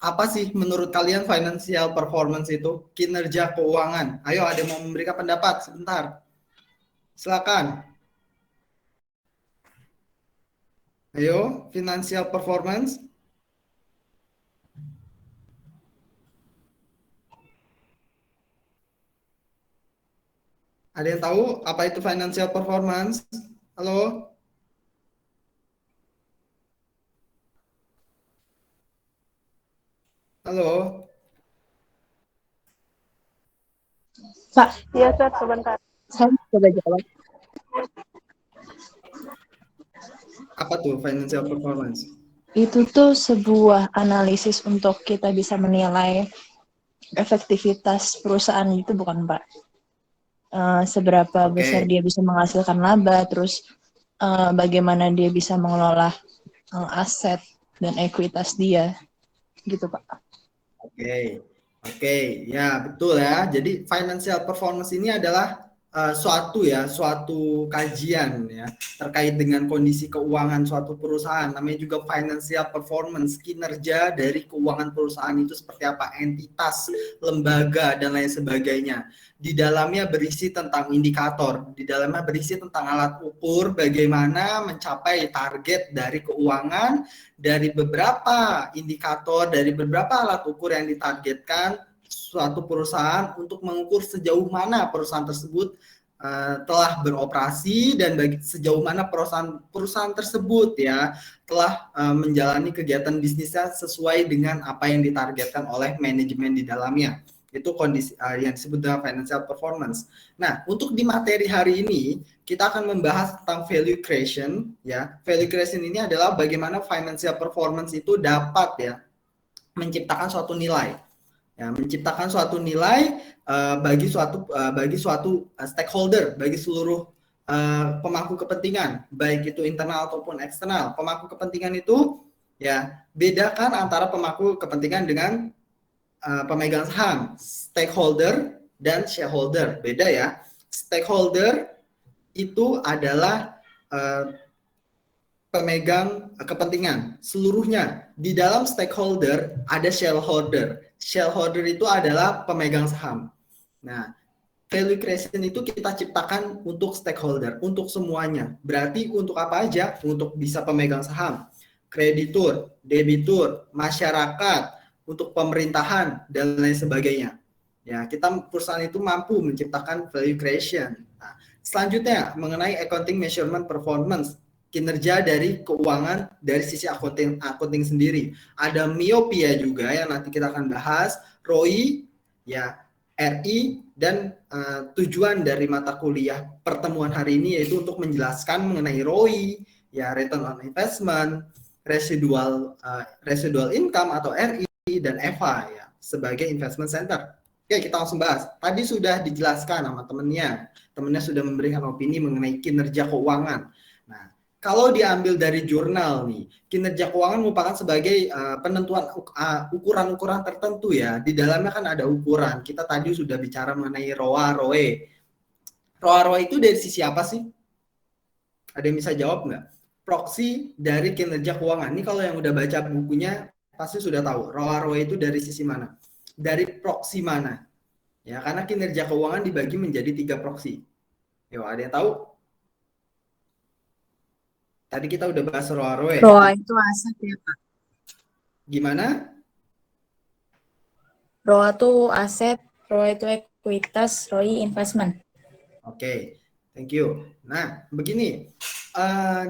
Apa sih menurut kalian financial performance itu? Kinerja keuangan. Ayo, ada yang mau memberikan pendapat? Sebentar. Silakan. Ayo, financial performance. Ada yang tahu apa itu financial performance? Halo? Halo? Pak, Iya, Sir, sebentar. saya coba jawab. Apa tuh financial performance? Itu tuh sebuah analisis untuk kita bisa menilai efektivitas perusahaan itu, bukan Pak? Seberapa besar Oke. dia bisa menghasilkan laba, terus bagaimana dia bisa mengelola aset dan ekuitas dia, gitu Pak. Oke, oke, ya betul ya. Jadi financial performance ini adalah suatu kajian ya terkait dengan kondisi keuangan suatu perusahaan. Namanya juga financial performance, kinerja dari keuangan perusahaan itu seperti apa, entitas, lembaga dan lain sebagainya. Di dalamnya berisi tentang indikator, di dalamnya berisi tentang alat ukur bagaimana mencapai target dari keuangan dari beberapa indikator, dari beberapa alat ukur yang ditargetkan suatu perusahaan untuk mengukur sejauh mana perusahaan tersebut telah beroperasi dan sejauh mana perusahaan tersebut ya telah menjalani kegiatan bisnisnya sesuai dengan apa yang ditargetkan oleh manajemen di dalamnya. Itu kondisi yang disebut dengan financial performance. Nah, untuk di materi hari ini kita akan membahas tentang value creation ya. Value creation ini adalah bagaimana financial performance itu dapat ya menciptakan suatu nilai. Ya, menciptakan suatu nilai bagi suatu stakeholder, bagi seluruh pemangku kepentingan, baik itu internal ataupun eksternal. Pemangku kepentingan itu ya bedakan antara pemangku kepentingan dengan pemegang saham, stakeholder dan shareholder. Beda ya. Stakeholder itu adalah pemegang kepentingan seluruhnya. Di dalam stakeholder ada shareholder. Shareholder itu adalah pemegang saham. Nah, value creation itu kita ciptakan untuk stakeholder, untuk semuanya. Berarti untuk apa aja? Untuk bisa pemegang saham, kreditur, debitur, masyarakat, untuk pemerintahan dan lain sebagainya. Ya, kita perusahaan itu mampu menciptakan value creation. Nah, selanjutnya mengenai accounting measurement performance, kinerja dari keuangan dari sisi accounting sendiri. Ada miopia juga yang nanti kita akan bahas, ROI, ya, RI, dan tujuan dari mata kuliah pertemuan hari ini yaitu untuk menjelaskan mengenai ROI, ya, return on investment, residual income atau RI, dan EVA ya sebagai investment center. Oke, kita langsung bahas. Tadi sudah dijelaskan sama temennya sudah memberikan opini mengenai kinerja keuangan. Nah, kalau diambil dari jurnal nih, kinerja keuangan merupakan sebagai penentuan ukuran-ukuran tertentu ya. Di dalamnya kan ada ukuran. Kita tadi sudah bicara mengenai ROA, ROE. ROA, ROE itu dari sisi apa sih? Ada yang bisa jawab nggak? Proksi dari kinerja keuangan. Ini kalau yang udah baca bukunya pasti sudah tahu. ROA, ROE itu dari sisi mana? Dari proksi mana? Ya, karena kinerja keuangan dibagi menjadi 3 proksi. Yo, ada yang tahu? Tadi kita udah bahas ROA, ROE. ROA itu aset ya Pak. Gimana? ROA itu aset, ROA itu ekuitas, ROI investment. Oke, thank you. Nah, begini,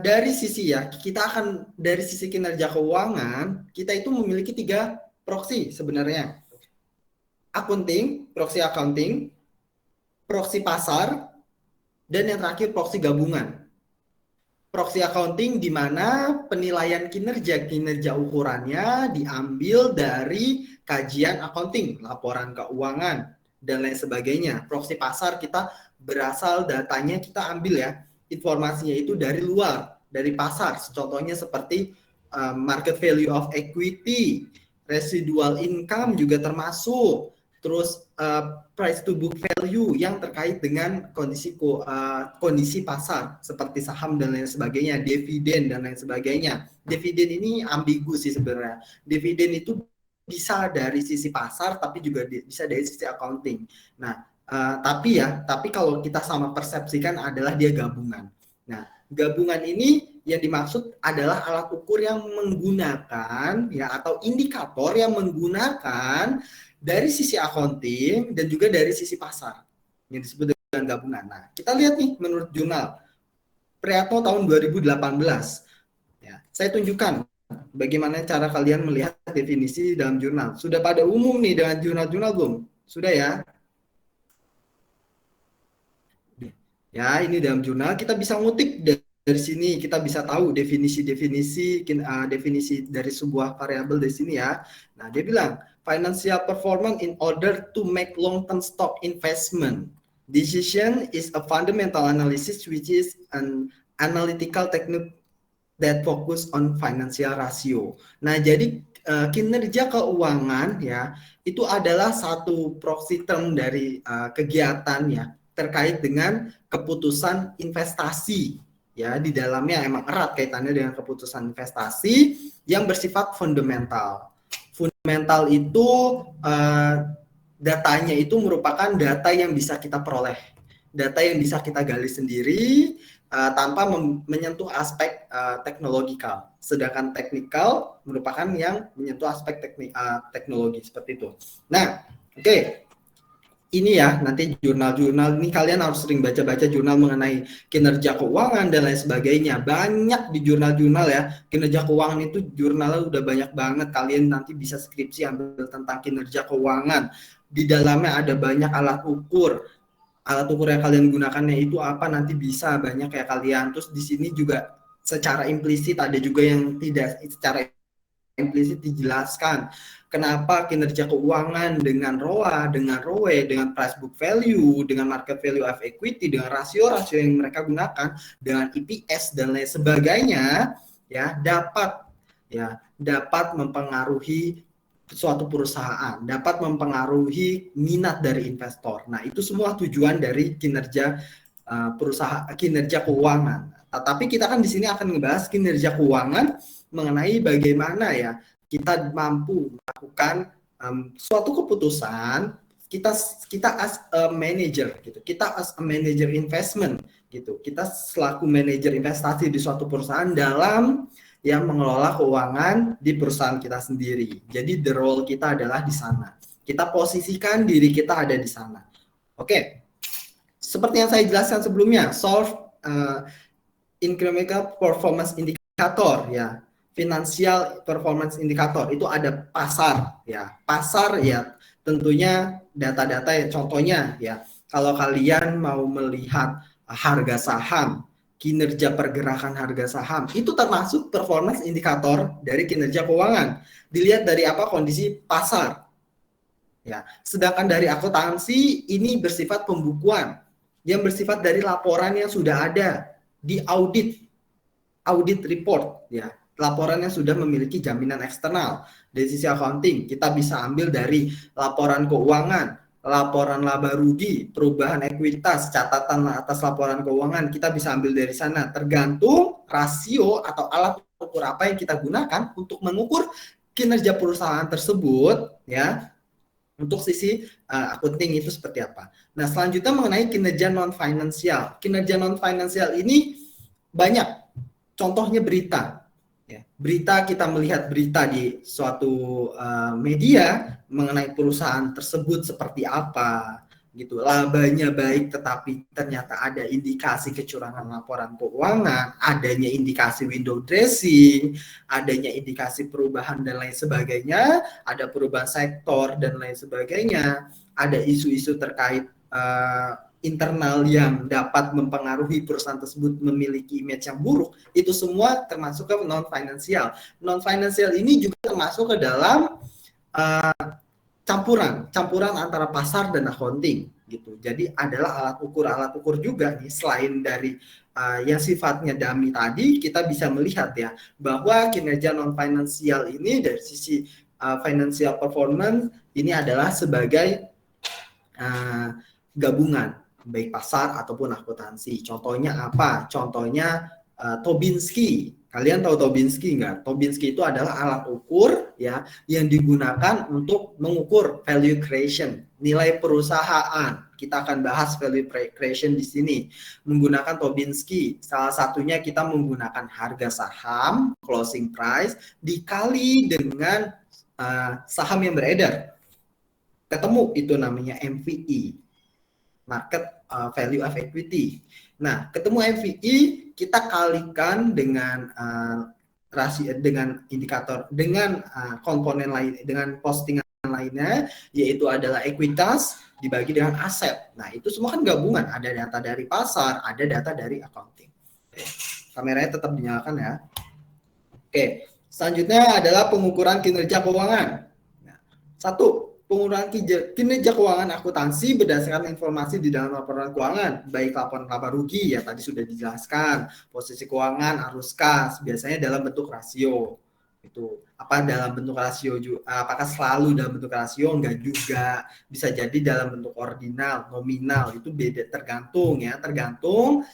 dari sisi ya, kita akan dari sisi kinerja keuangan, kita itu memiliki 3 proksi sebenarnya. Proksi accounting, proksi pasar, dan yang terakhir proksi gabungan. Proksi accounting di mana penilaian kinerja ukurannya diambil dari kajian accounting, laporan keuangan, dan lain sebagainya. Proksi pasar kita berasal datanya kita ambil ya, informasinya itu dari luar, dari pasar. Contohnya seperti market value of equity, residual income juga termasuk, terus price to book value yang terkait dengan kondisi pasar seperti saham dan lain sebagainya, dividen dan lain sebagainya. Dividen ini ambigu sih sebenarnya. Dividen itu bisa dari sisi pasar, tapi juga bisa dari sisi accounting. Nah, tapi kalau kita sama persepsikan adalah dia gabungan. Nah, gabungan ini yang dimaksud adalah alat ukur yang menggunakan ya atau indikator yang menggunakan dari sisi accounting dan juga dari sisi pasar yang disebut dengan gabungan. Nah, kita lihat nih menurut jurnal Priatno tahun 2018. Ya, saya tunjukkan bagaimana cara kalian melihat definisi dalam jurnal. Sudah pada umum nih dengan jurnal-jurnal belum? Sudah ya? Ya, ini dalam jurnal kita bisa ngutip dari sini, kita bisa tahu definisi dari sebuah variabel di sini ya. Nah, dia bilang financial performance in order to make long-term stock investment decision is a fundamental analysis which is an analytical technique that focus on financial ratio. Nah, jadi kinerja keuangan ya itu adalah satu proxy term dari kegiatan ya terkait dengan keputusan investasi ya, di dalamnya emang erat kaitannya dengan keputusan investasi yang bersifat fundamental. Fundamental itu datanya itu merupakan data yang bisa kita peroleh, data yang bisa kita gali sendiri tanpa menyentuh aspek teknologikal. Sedangkan teknikal merupakan yang menyentuh aspek teknologi seperti itu. Nah, oke. Ini ya, nanti jurnal-jurnal ini kalian harus sering baca-baca jurnal mengenai kinerja keuangan dan lain sebagainya. Banyak di jurnal-jurnal ya, kinerja keuangan itu jurnalnya udah banyak banget. Kalian nanti bisa skripsi ambil tentang kinerja keuangan. Di dalamnya ada banyak alat ukur. Alat ukur yang kalian gunakannya itu apa nanti bisa banyak ya kalian. Terus di sini juga secara implisit ada juga yang tidak secara implisit dijelaskan kenapa kinerja keuangan dengan ROA, dengan ROE, dengan price book value, dengan market value of equity, dengan rasio-rasio yang mereka gunakan, dengan EPS dan lain sebagainya ya dapat mempengaruhi suatu perusahaan, dapat mempengaruhi minat dari investor. Nah, itu semua tujuan dari kinerja perusahaan, kinerja keuangan. Tapi kita kan di sini akan membahas kinerja keuangan mengenai bagaimana ya kita mampu melakukan suatu keputusan, kita as a manager gitu, kita as a manager investment gitu, kita selaku manajer investasi di suatu perusahaan dalam yang mengelola keuangan di perusahaan kita sendiri. Jadi the role kita adalah di sana. Kita posisikan diri kita ada di sana. Oke. Seperti yang saya jelaskan sebelumnya, solve incremental performance indicator ya. Financial performance indicator itu ada pasar ya. Pasar ya tentunya data-data ya, contohnya ya. Kalau kalian mau melihat harga saham, kinerja pergerakan harga saham itu termasuk performance indikator dari kinerja keuangan. Dilihat dari apa kondisi pasar. Ya, sedangkan dari akuntansi ini bersifat pembukuan yang bersifat dari laporan yang sudah ada di audit report ya. Laporan yang sudah memiliki jaminan eksternal. Dari sisi accounting kita bisa ambil dari laporan keuangan, laporan laba rugi, perubahan ekuitas, catatan atas laporan keuangan, kita bisa ambil dari sana. Tergantung rasio atau alat ukur apa yang kita gunakan untuk mengukur kinerja perusahaan tersebut ya. Untuk sisi accounting itu seperti apa. Nah, selanjutnya mengenai kinerja non finansial. Kinerja non finansial ini banyak. Contohnya berita. Ya, berita, kita melihat berita di suatu media mengenai perusahaan tersebut seperti apa gitu, labanya baik tetapi ternyata ada indikasi kecurangan laporan keuangan, adanya indikasi window dressing, adanya indikasi perubahan dan lain sebagainya, ada perubahan sektor dan lain sebagainya, ada isu-isu terkait internal yang dapat mempengaruhi perusahaan tersebut memiliki image yang buruk, itu semua termasuk ke non finansial. Non finansial ini juga termasuk ke dalam campuran antara pasar dan accounting gitu. Jadi adalah alat ukur juga nih, selain dari yang sifatnya dummy tadi, kita bisa melihat ya bahwa kinerja non finansial ini dari sisi financial performance ini adalah sebagai gabungan baik pasar ataupun akuntansi. Contohnya apa? Contohnya Tobinski. Kalian tahu Tobinski nggak? Tobinski itu adalah alat ukur ya yang digunakan untuk mengukur value creation, nilai perusahaan. Kita akan bahas value creation di sini menggunakan Tobinski. Salah satunya kita menggunakan harga saham, closing price dikali dengan saham yang beredar. Ketemu itu namanya MVE, market value of equity. Nah, ketemu MVE kita kalikan dengan rasio, dengan indikator, dengan komponen lain, dengan postingan lainnya, yaitu adalah ekuitas dibagi dengan aset. Nah, itu semua kan gabungan. Ada data dari pasar, ada data dari accounting. Oke. Kameranya tetap dinyalakan ya. Oke, selanjutnya adalah pengukuran kinerja keuangan. Nah, satu, pengukuran kinerja keuangan akuntansi berdasarkan informasi di dalam laporan keuangan, baik laporan laba rugi ya tadi sudah dijelaskan, posisi keuangan, arus kas, biasanya dalam bentuk rasio. Itu apa dalam bentuk rasio juga? Apakah selalu dalam bentuk rasio? Enggak juga, bisa jadi dalam bentuk ordinal, nominal, itu beda, tergantung ya, tergantung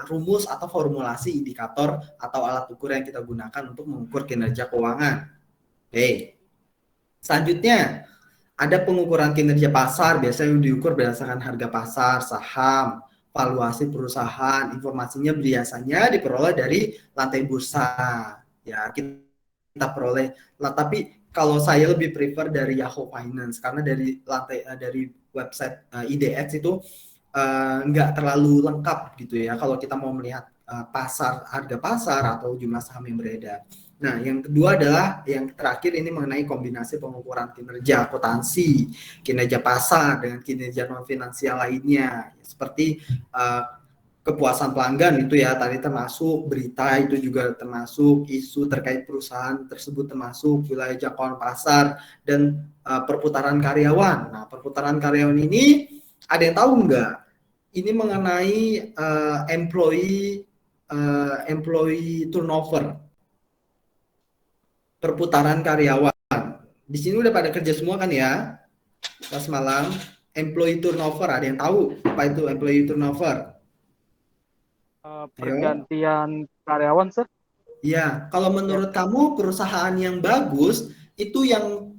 rumus atau formulasi indikator atau alat ukur yang kita gunakan untuk mengukur kinerja keuangan. Oke. Selanjutnya ada pengukuran kinerja pasar, biasanya diukur berdasarkan harga pasar, saham, valuasi perusahaan, informasinya biasanya diperoleh dari lantai bursa. Ya, kita peroleh. Tapi kalau saya lebih prefer dari Yahoo Finance karena dari lantai dari website IDX itu nggak terlalu lengkap gitu ya. Kalau kita mau melihat pasar, harga pasar atau jumlah saham yang beredar. Nah, yang kedua adalah yang terakhir ini mengenai kombinasi pengukuran kinerja akuntansi, kinerja pasar dengan kinerja non finansial lainnya, seperti kepuasan pelanggan itu ya tadi termasuk berita itu juga termasuk isu terkait perusahaan tersebut termasuk wilayah jangkauan pasar dan perputaran karyawan. Nah, perputaran karyawan ini ada yang tahu nggak? Ini mengenai employee turnover. Perputaran karyawan. Di sini udah pada kerja semua kan ya? Pas malam, employee turnover, ada yang tahu apa itu employee turnover? Pergantian karyawan, Sir? Iya, kalau menurut kamu perusahaan yang bagus itu yang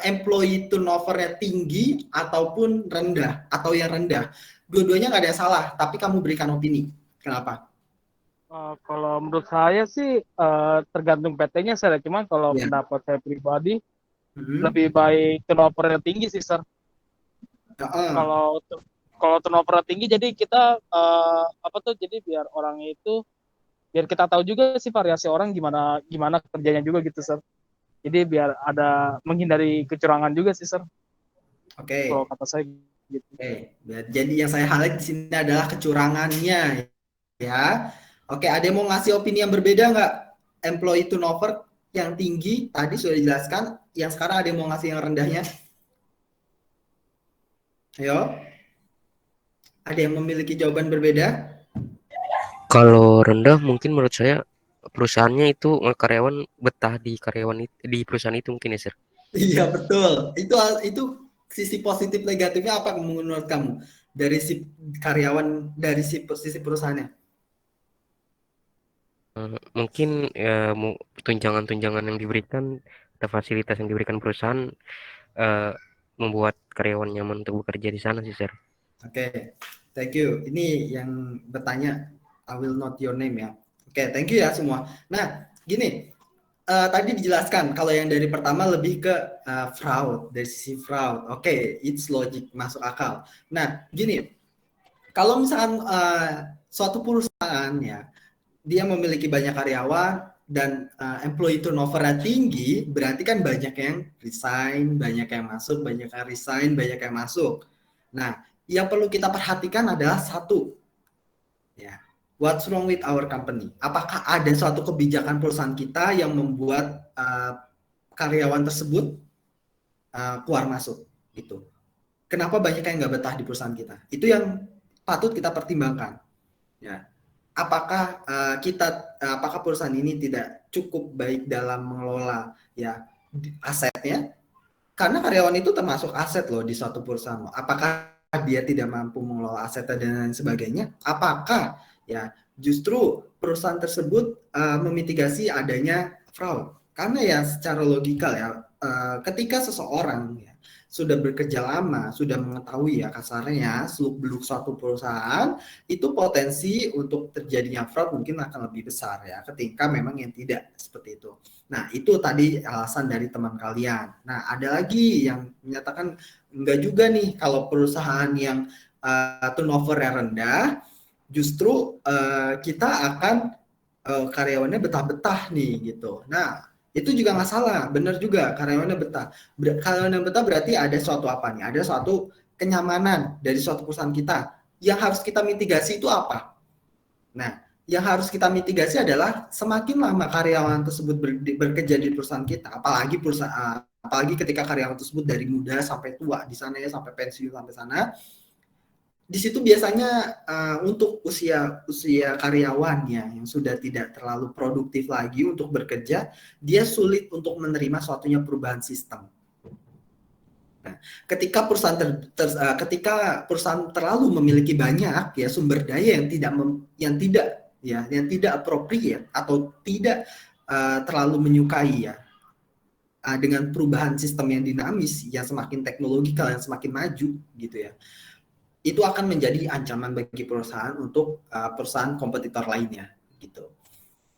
employee turnover-nya tinggi ataupun rendah atau yang rendah? Dua-duanya nggak ada yang salah, tapi kamu berikan opini. Kenapa? Kalau menurut saya sih tergantung PT-nya, Sir. Cuman kalau pendapat saya pribadi lebih baik turnover-nya tinggi sih, Sir. Kalau turnover tinggi, jadi kita jadi biar orang itu biar kita tahu juga sih variasi orang gimana kerjanya juga gitu, Sir. Jadi biar ada menghindari kecurangan juga sih, Sir. Oke. Kalau kata saya gitu. Oke. Jadi yang saya highlight di sini adalah kecurangannya ya. Oke, ada yang mau ngasih opini yang berbeda nggak? Employee turnover yang tinggi tadi sudah dijelaskan, yang sekarang ada yang mau ngasih yang rendahnya? Ayo. Ada yang memiliki jawaban berbeda? Kalau rendah mungkin menurut saya perusahaannya itu karyawan betah di perusahaan itu mungkin ya, Sir. Iya, betul. Itu sisi positif negatifnya apa menurut kamu? Dari si karyawan, dari sisi perusahaannya? Mungkin ya tunjangan-tunjangan yang diberikan atau fasilitas yang diberikan perusahaan membuat karyawan nyaman untuk bekerja di sana sih, Sir. Oke, thank you. Ini yang bertanya, I will note your name ya. Oke, thank you ya semua. Nah, gini, tadi dijelaskan kalau yang dari pertama lebih ke fraud, dari sisi fraud. Oke, it's logic, masuk akal. Nah, gini, kalau misalkan suatu perusahaan ya, dia memiliki banyak karyawan dan employee turnover-nya tinggi, berarti kan banyak yang resign, banyak yang masuk, banyak yang resign, banyak yang masuk. Nah, yang perlu kita perhatikan adalah satu, ya, what's wrong with our company? Apakah ada suatu kebijakan perusahaan kita yang membuat karyawan tersebut keluar masuk? Gitu. Kenapa banyak yang nggak betah di perusahaan kita? Itu yang patut kita pertimbangkan. Ya. Apakah apakah perusahaan ini tidak cukup baik dalam mengelola ya asetnya? Karena karyawan itu termasuk aset loh di suatu perusahaan. Apakah dia tidak mampu mengelola asetnya dan lain sebagainya? Apakah ya justru perusahaan tersebut memitigasi adanya fraud. Karena ya secara logikal ya, ketika seseorang ya, sudah bekerja lama, sudah mengetahui ya kasarnya seluk-beluk suatu perusahaan, itu potensi untuk terjadinya fraud mungkin akan lebih besar ya, ketika memang yang tidak seperti itu. Nah, itu tadi alasan dari teman kalian. Nah, ada lagi yang menyatakan enggak juga nih kalau perusahaan yang turnover-nya rendah, justru kita akan karyawannya betah-betah nih gitu. Nah, itu juga nggak salah, benar juga karyawannya betah. Karyawannya betah berarti ada suatu apa nih? Ada suatu kenyamanan dari suatu perusahaan kita. Yang harus kita mitigasi itu apa? Nah, yang harus kita mitigasi adalah semakin lama karyawan tersebut bekerja di perusahaan kita, apalagi ketika karyawan tersebut dari muda sampai tua di sana ya, sampai pensiun sampai sana. Di situ biasanya untuk usia karyawannya yang sudah tidak terlalu produktif lagi untuk bekerja, dia sulit untuk menerima suatunya perubahan sistem. Nah, ketika perusahaan terlalu memiliki banyak ya sumber daya yang tidak appropriate atau tidak terlalu menyukai ya dengan perubahan sistem yang dinamis, yang semakin teknologikal, yang semakin maju gitu ya. Itu akan menjadi ancaman bagi perusahaan untuk perusahaan kompetitor lainnya gitu.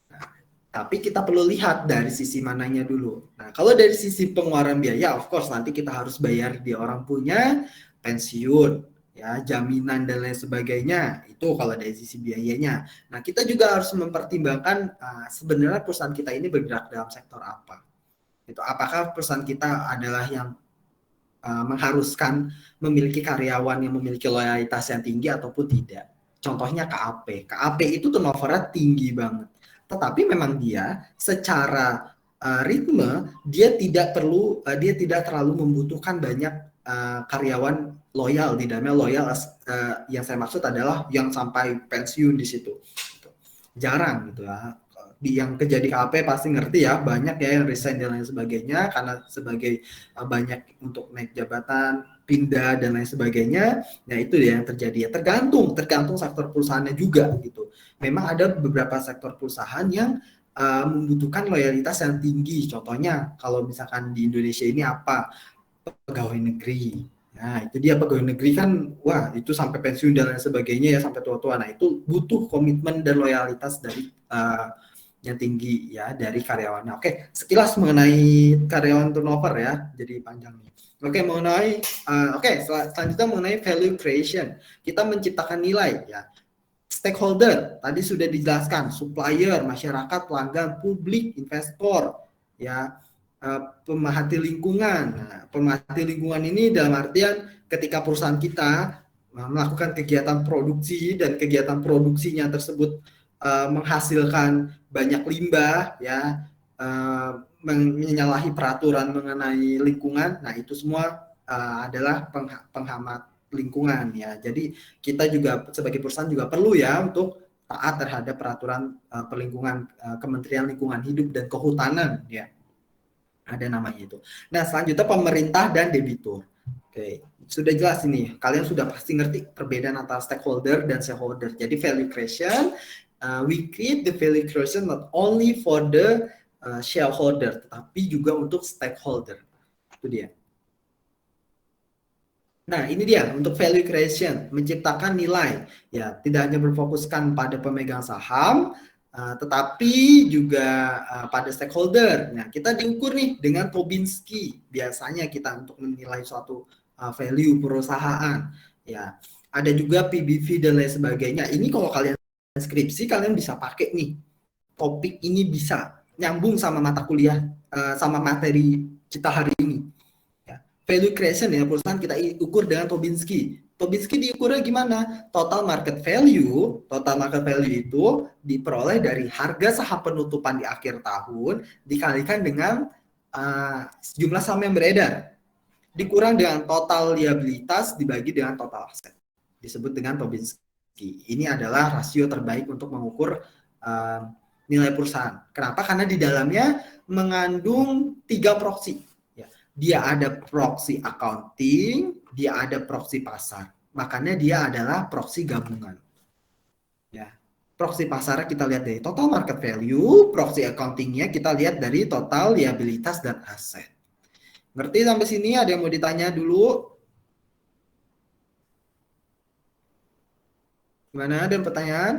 Nah, tapi kita perlu lihat dari sisi mananya dulu. Nah, kalau dari sisi pengeluaran biaya, of course nanti kita harus bayar dia orang punya pensiun, ya jaminan dan lain sebagainya. Itu kalau dari sisi biayanya. Nah, kita juga harus mempertimbangkan sebenarnya perusahaan kita ini bergerak dalam sektor apa. Itu apakah perusahaan kita adalah yang mengharuskan memiliki karyawan yang memiliki loyalitas yang tinggi ataupun tidak. Contohnya KAP. KAP itu turnover-nya tinggi banget. Tetapi memang dia secara ritme dia tidak terlalu membutuhkan banyak karyawan loyal. Di dalamnya loyal yang saya maksud adalah yang sampai pensiun di situ. Jarang gitu ya. Yang kerja di KAP pasti ngerti ya, banyak ya yang resign dan lain sebagainya karena sebagai banyak untuk naik jabatan, pindah dan lain sebagainya. Nah, itu dia yang terjadi ya, tergantung sektor perusahaannya juga gitu. Memang ada beberapa sektor perusahaan yang membutuhkan loyalitas yang tinggi. Contohnya kalau misalkan di Indonesia ini apa? Pegawai negeri. Nah, itu dia pegawai negeri kan, wah itu sampai pensiun dan lain sebagainya ya, sampai tua-tua. Nah, itu butuh komitmen dan loyalitas dari yang tinggi ya dari karyawannya. Oke, sekilas mengenai karyawan turnover ya, jadi panjang nih. Oke, selanjutnya mengenai value creation. Kita menciptakan nilai ya. Stakeholder tadi sudah dijelaskan, supplier, masyarakat, pelanggan, publik, investor ya, pemerhati lingkungan. Nah, pemerhati lingkungan ini dalam artian ketika perusahaan kita melakukan kegiatan produksi dan kegiatan produksinya tersebut menghasilkan banyak limbah ya, menyalahi peraturan mengenai lingkungan. Nah, itu semua adalah penghambat lingkungan ya. Jadi kita juga sebagai perusahaan juga perlu ya untuk taat terhadap peraturan perlingkungan Kementerian Lingkungan Hidup dan Kehutanan ya. Ada namanya itu. Nah, selanjutnya pemerintah dan debitur. Oke, sudah jelas ini. Kalian sudah pasti ngerti perbedaan antara stakeholder dan shareholder. Jadi value creation, we create the value creation not only for the shareholder, tetapi juga untuk stakeholder. Itu dia. Nah, ini dia untuk value creation, menciptakan nilai. Ya, tidak hanya berfokuskan pada pemegang saham, tetapi juga pada stakeholder. Nah, kita diukur nih dengan Tobinski. Biasanya kita untuk menilai suatu value perusahaan. Ya, ada juga PBV dan lain sebagainya. Ini kalau kalian skripsi, kalian bisa pakai nih. Topik ini bisa nyambung sama mata kuliah, sama materi kita hari ini. Ya. Value creation ya, perusahaan kita ukur dengan Tobinski. Tobinski diukurnya gimana? Total market value itu diperoleh dari harga saham penutupan di akhir tahun dikalikan dengan jumlah saham yang beredar. Dikurang dengan total liabilitas dibagi dengan total aset. Disebut dengan Tobinski. Ini adalah rasio terbaik untuk mengukur nilai perusahaan. Kenapa? Karena di dalamnya mengandung 3 proxy. Dia ada proxy accounting, dia ada proxy pasar. Makanya dia adalah proxy gabungan. Ya. Proxy pasarnya kita lihat dari total market value, proxy accountingnya kita lihat dari total liabilitas dan aset. Ngerti sampai sini? Ada yang mau ditanya dulu? Gimana? Ada yang pertanyaan?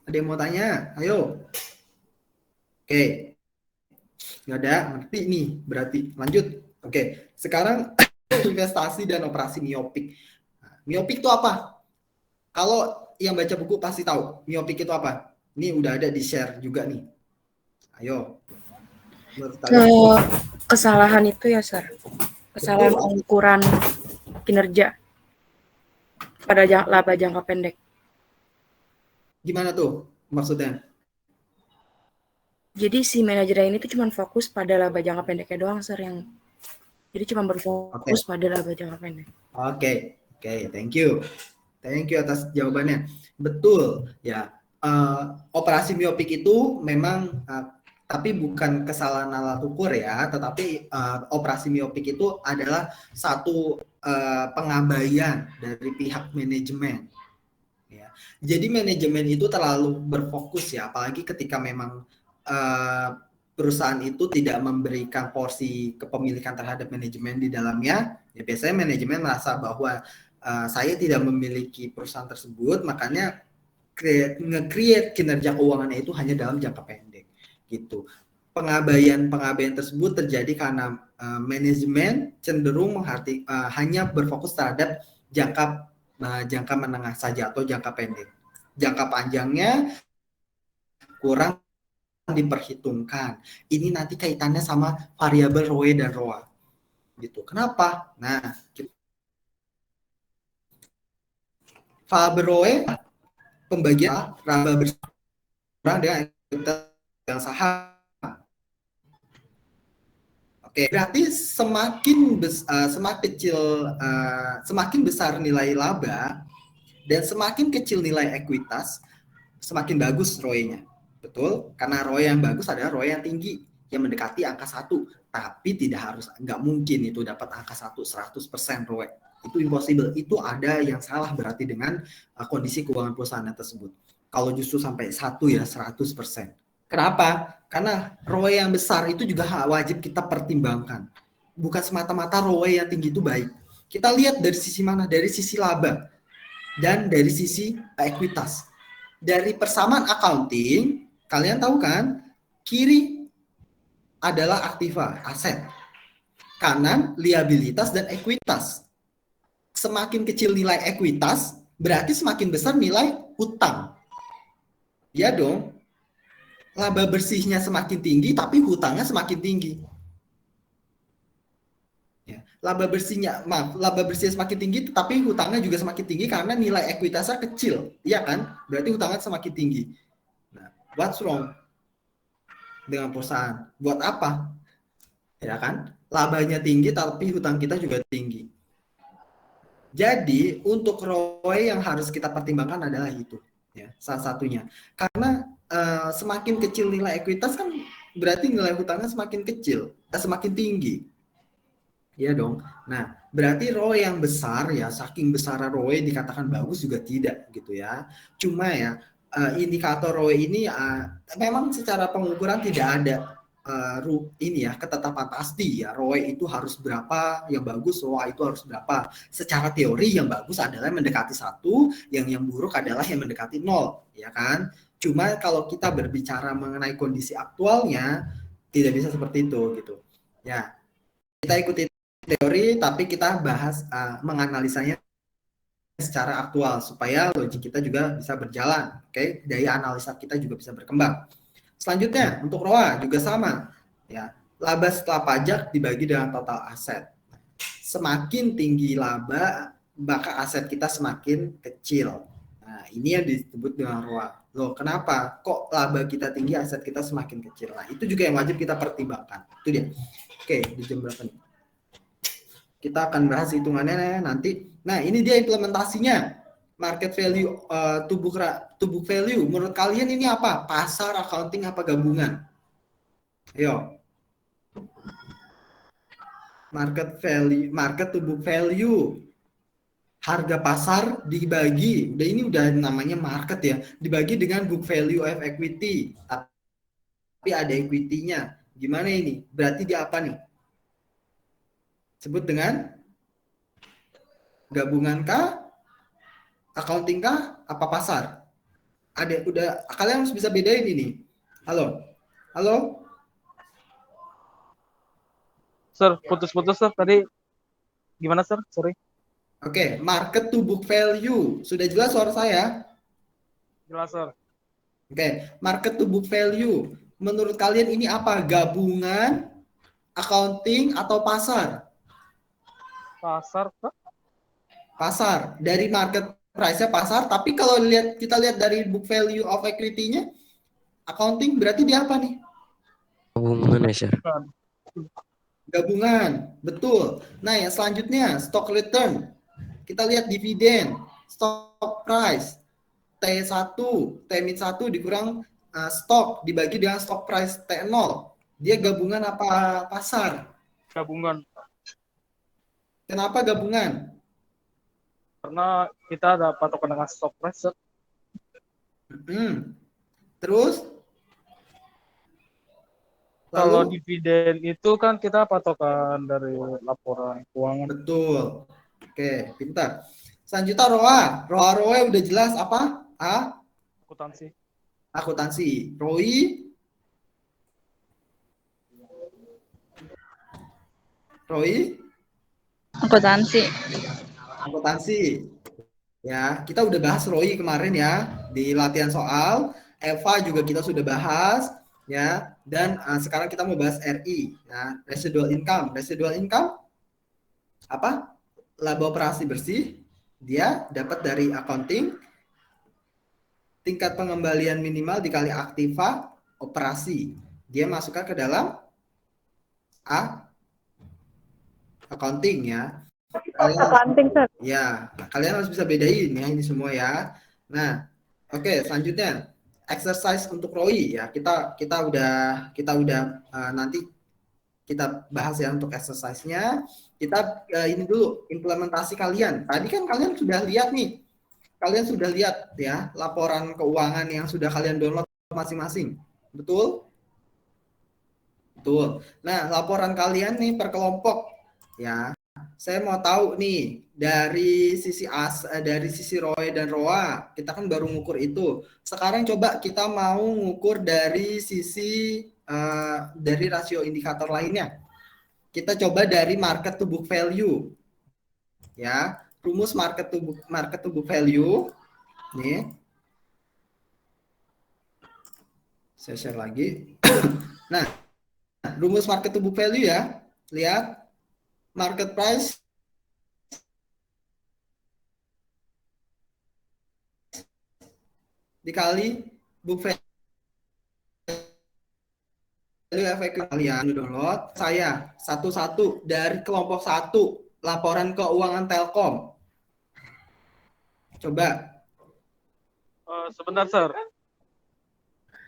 Ada yang mau tanya? Ayo. Oke. Nggak ada? Ngerti nih berarti. Lanjut. Oke. Sekarang investasi dan operasi miopik. Miopik itu apa? Kalau yang baca buku pasti tahu. Miopik itu apa? Ini udah ada di share juga nih. Ayo. Kesalahan itu ya, Sir. Kesalahan pengukuran kinerja pada laba jangka pendek. Gimana tuh maksudnya? Jadi si manajer ini tuh cuma fokus pada laba jangka pendeknya doang, Sir, yang jadi cuma berfokus pada laba jangka pendek. Oke, thank you. Thank you atas jawabannya. Betul, ya. Operasi miopik itu memang tapi bukan kesalahan alat ukur ya, tetapi operasi miopik itu adalah satu pengabaian dari pihak manajemen. Ya. Jadi manajemen itu terlalu berfokus ya, apalagi ketika memang perusahaan itu tidak memberikan porsi kepemilikan terhadap manajemen di dalamnya. Ya biasanya manajemen merasa bahwa saya tidak memiliki perusahaan tersebut, makanya nge-create kinerja keuangannya itu hanya dalam jangka pendek gitu. Pengabaian tersebut terjadi karena manajemen cenderung hanya berfokus terhadap jangka menengah saja atau jangka pendek. Jangka panjangnya kurang diperhitungkan. Ini nanti kaitannya sama variabel ROE dan ROA. Gitu. Kenapa? Nah, variabel ROE pembagian laba bersama dengan yang saham. Oke, berarti semakin besar nilai laba dan semakin kecil nilai ekuitas, semakin bagus ROE-nya. Betul, karena ROE yang bagus adalah ROE yang tinggi, yang mendekati angka 1. Tapi nggak mungkin itu dapat angka 100% ROE. Itu impossible. Itu ada yang salah berarti dengan kondisi keuangan perusahaan tersebut. Kalau justru sampai 1 ya 100%. Kenapa? Karena ROE yang besar itu juga wajib kita pertimbangkan. Bukan semata-mata ROE yang tinggi itu baik. Kita lihat dari sisi mana? Dari sisi laba dan dari sisi ekuitas. Dari persamaan accounting, kalian tahu kan, kiri adalah aktiva, aset. Kanan, liabilitas dan ekuitas. Semakin kecil nilai ekuitas, berarti semakin besar nilai utang. Ya dong. Laba bersihnya semakin tinggi, tapi hutangnya semakin tinggi. Ya, laba bersihnya semakin tinggi, tapi hutangnya juga semakin tinggi karena nilai ekuitasnya kecil. Iya kan? Berarti hutangnya semakin tinggi. Nah, what's wrong dengan perusahaan? Buat apa? Ya kan? Labanya tinggi tapi hutang kita juga tinggi. Jadi untuk ROE yang harus kita pertimbangkan adalah itu, ya, salah satunya. Karena semakin kecil nilai ekuitas kan berarti nilai hutangnya semakin kecil, semakin tinggi. Iya dong. Nah, berarti ROE yang besar ya, saking besar ROE dikatakan bagus juga tidak gitu ya. Cuma ya indikator ROE ini memang secara pengukuran tidak ada ini ya ketetapan pasti ya, ROE itu harus berapa yang bagus, ROA itu harus berapa. Secara teori yang bagus adalah mendekati 1, yang buruk adalah yang mendekati 0, ya kan? Cuma kalau kita berbicara mengenai kondisi aktualnya tidak bisa seperti itu gitu. Ya, kita ikuti teori tapi kita bahas menganalisanya secara aktual supaya logik kita juga bisa berjalan, oke? Daya analisa kita juga bisa berkembang. Selanjutnya untuk ROA juga sama, ya. Laba setelah pajak dibagi dengan total aset. Semakin tinggi laba, maka aset kita semakin kecil. Nah, ini yang disebut dengan ROA. Loh, kenapa? Kok laba kita tinggi, aset kita semakin kecil? Nah, itu juga yang wajib kita pertimbangkan. Itu dia. Oke, di jam berapa nih? Kita akan bahas hitungannya nanti. Nah, ini dia implementasinya. Market value, to book value. Menurut kalian ini apa? Pasar, accounting, apa gabungan? Ayo. Market to book value. harga pasar dibagi, ini udah namanya market ya, dibagi dengan book value of equity, tapi ada equity-nya. Gimana ini? Berarti dia apa nih? Sebut dengan gabungan kah? Accounting kah? Apa pasar? Kalian harus bisa bedain ini. Halo? Halo? Sir, putus-putus sir tadi gimana sir? Sorry. Oke, market to book value. Sudah jelas suara saya? Jelas sir. Oke, market to book value. Menurut kalian ini apa? Gabungan, accounting, atau pasar? Pasar Pak? Pasar. Dari market price-nya pasar, tapi kalau kita lihat dari book value of equity-nya, accounting berarti dia apa nih? Hubungan ya, Sir. Gabungan, betul. Nah, yang selanjutnya stock return. Kita lihat dividen, stock price, T1, T-1 dikurang stok dibagi dengan stock price T0. Dia gabungan apa pasar? Gabungan. Kenapa gabungan? Karena kita ada patokan dengan stock price sir. Terus? Kalau Lalu? dividen itu kan kita patokan dari laporan keuangan. Betul. Oke, pintar. Selanjutnya ROA. ROA udah jelas apa? Akuntansi. Akuntansi. ROI? ROI? Akuntansi. Akuntansi. Ya, kita udah bahas ROI kemarin ya di latihan soal. Eva juga kita sudah bahas ya. Dan sekarang kita mau bahas RI. Ya, residual income. Residual income apa? Laba operasi bersih. Dia dapat dari accounting. Tingkat pengembalian minimal dikali aktiva operasi. Dia masukkan ke dalam accounting ya. Accounting, Sir. Ya, kalian harus bisa bedain ya ini semua ya. Nah, oke, selanjutnya exercise untuk ROI ya. Kita udah nanti kita bahas ya untuk exercise-nya. Kita ini dulu implementasi kalian. Tadi kan kalian sudah lihat nih. Kalian sudah lihat ya laporan keuangan yang sudah kalian download masing-masing. Betul? Betul. Nah, laporan kalian nih per kelompok ya. Saya mau tahu nih dari sisi ROE dan ROA, kita kan baru ngukur itu. Sekarang coba kita mau ngukur dari sisi dari rasio indikator lainnya. Kita coba dari market to book value. Ya, rumus market to book value. Nih. Saya share lagi. Nah, rumus market to book value ya. Lihat market price dikali book value efek kalian download saya satu-satu dari kelompok 1 laporan keuangan Telkom. Coba. Sebentar sir.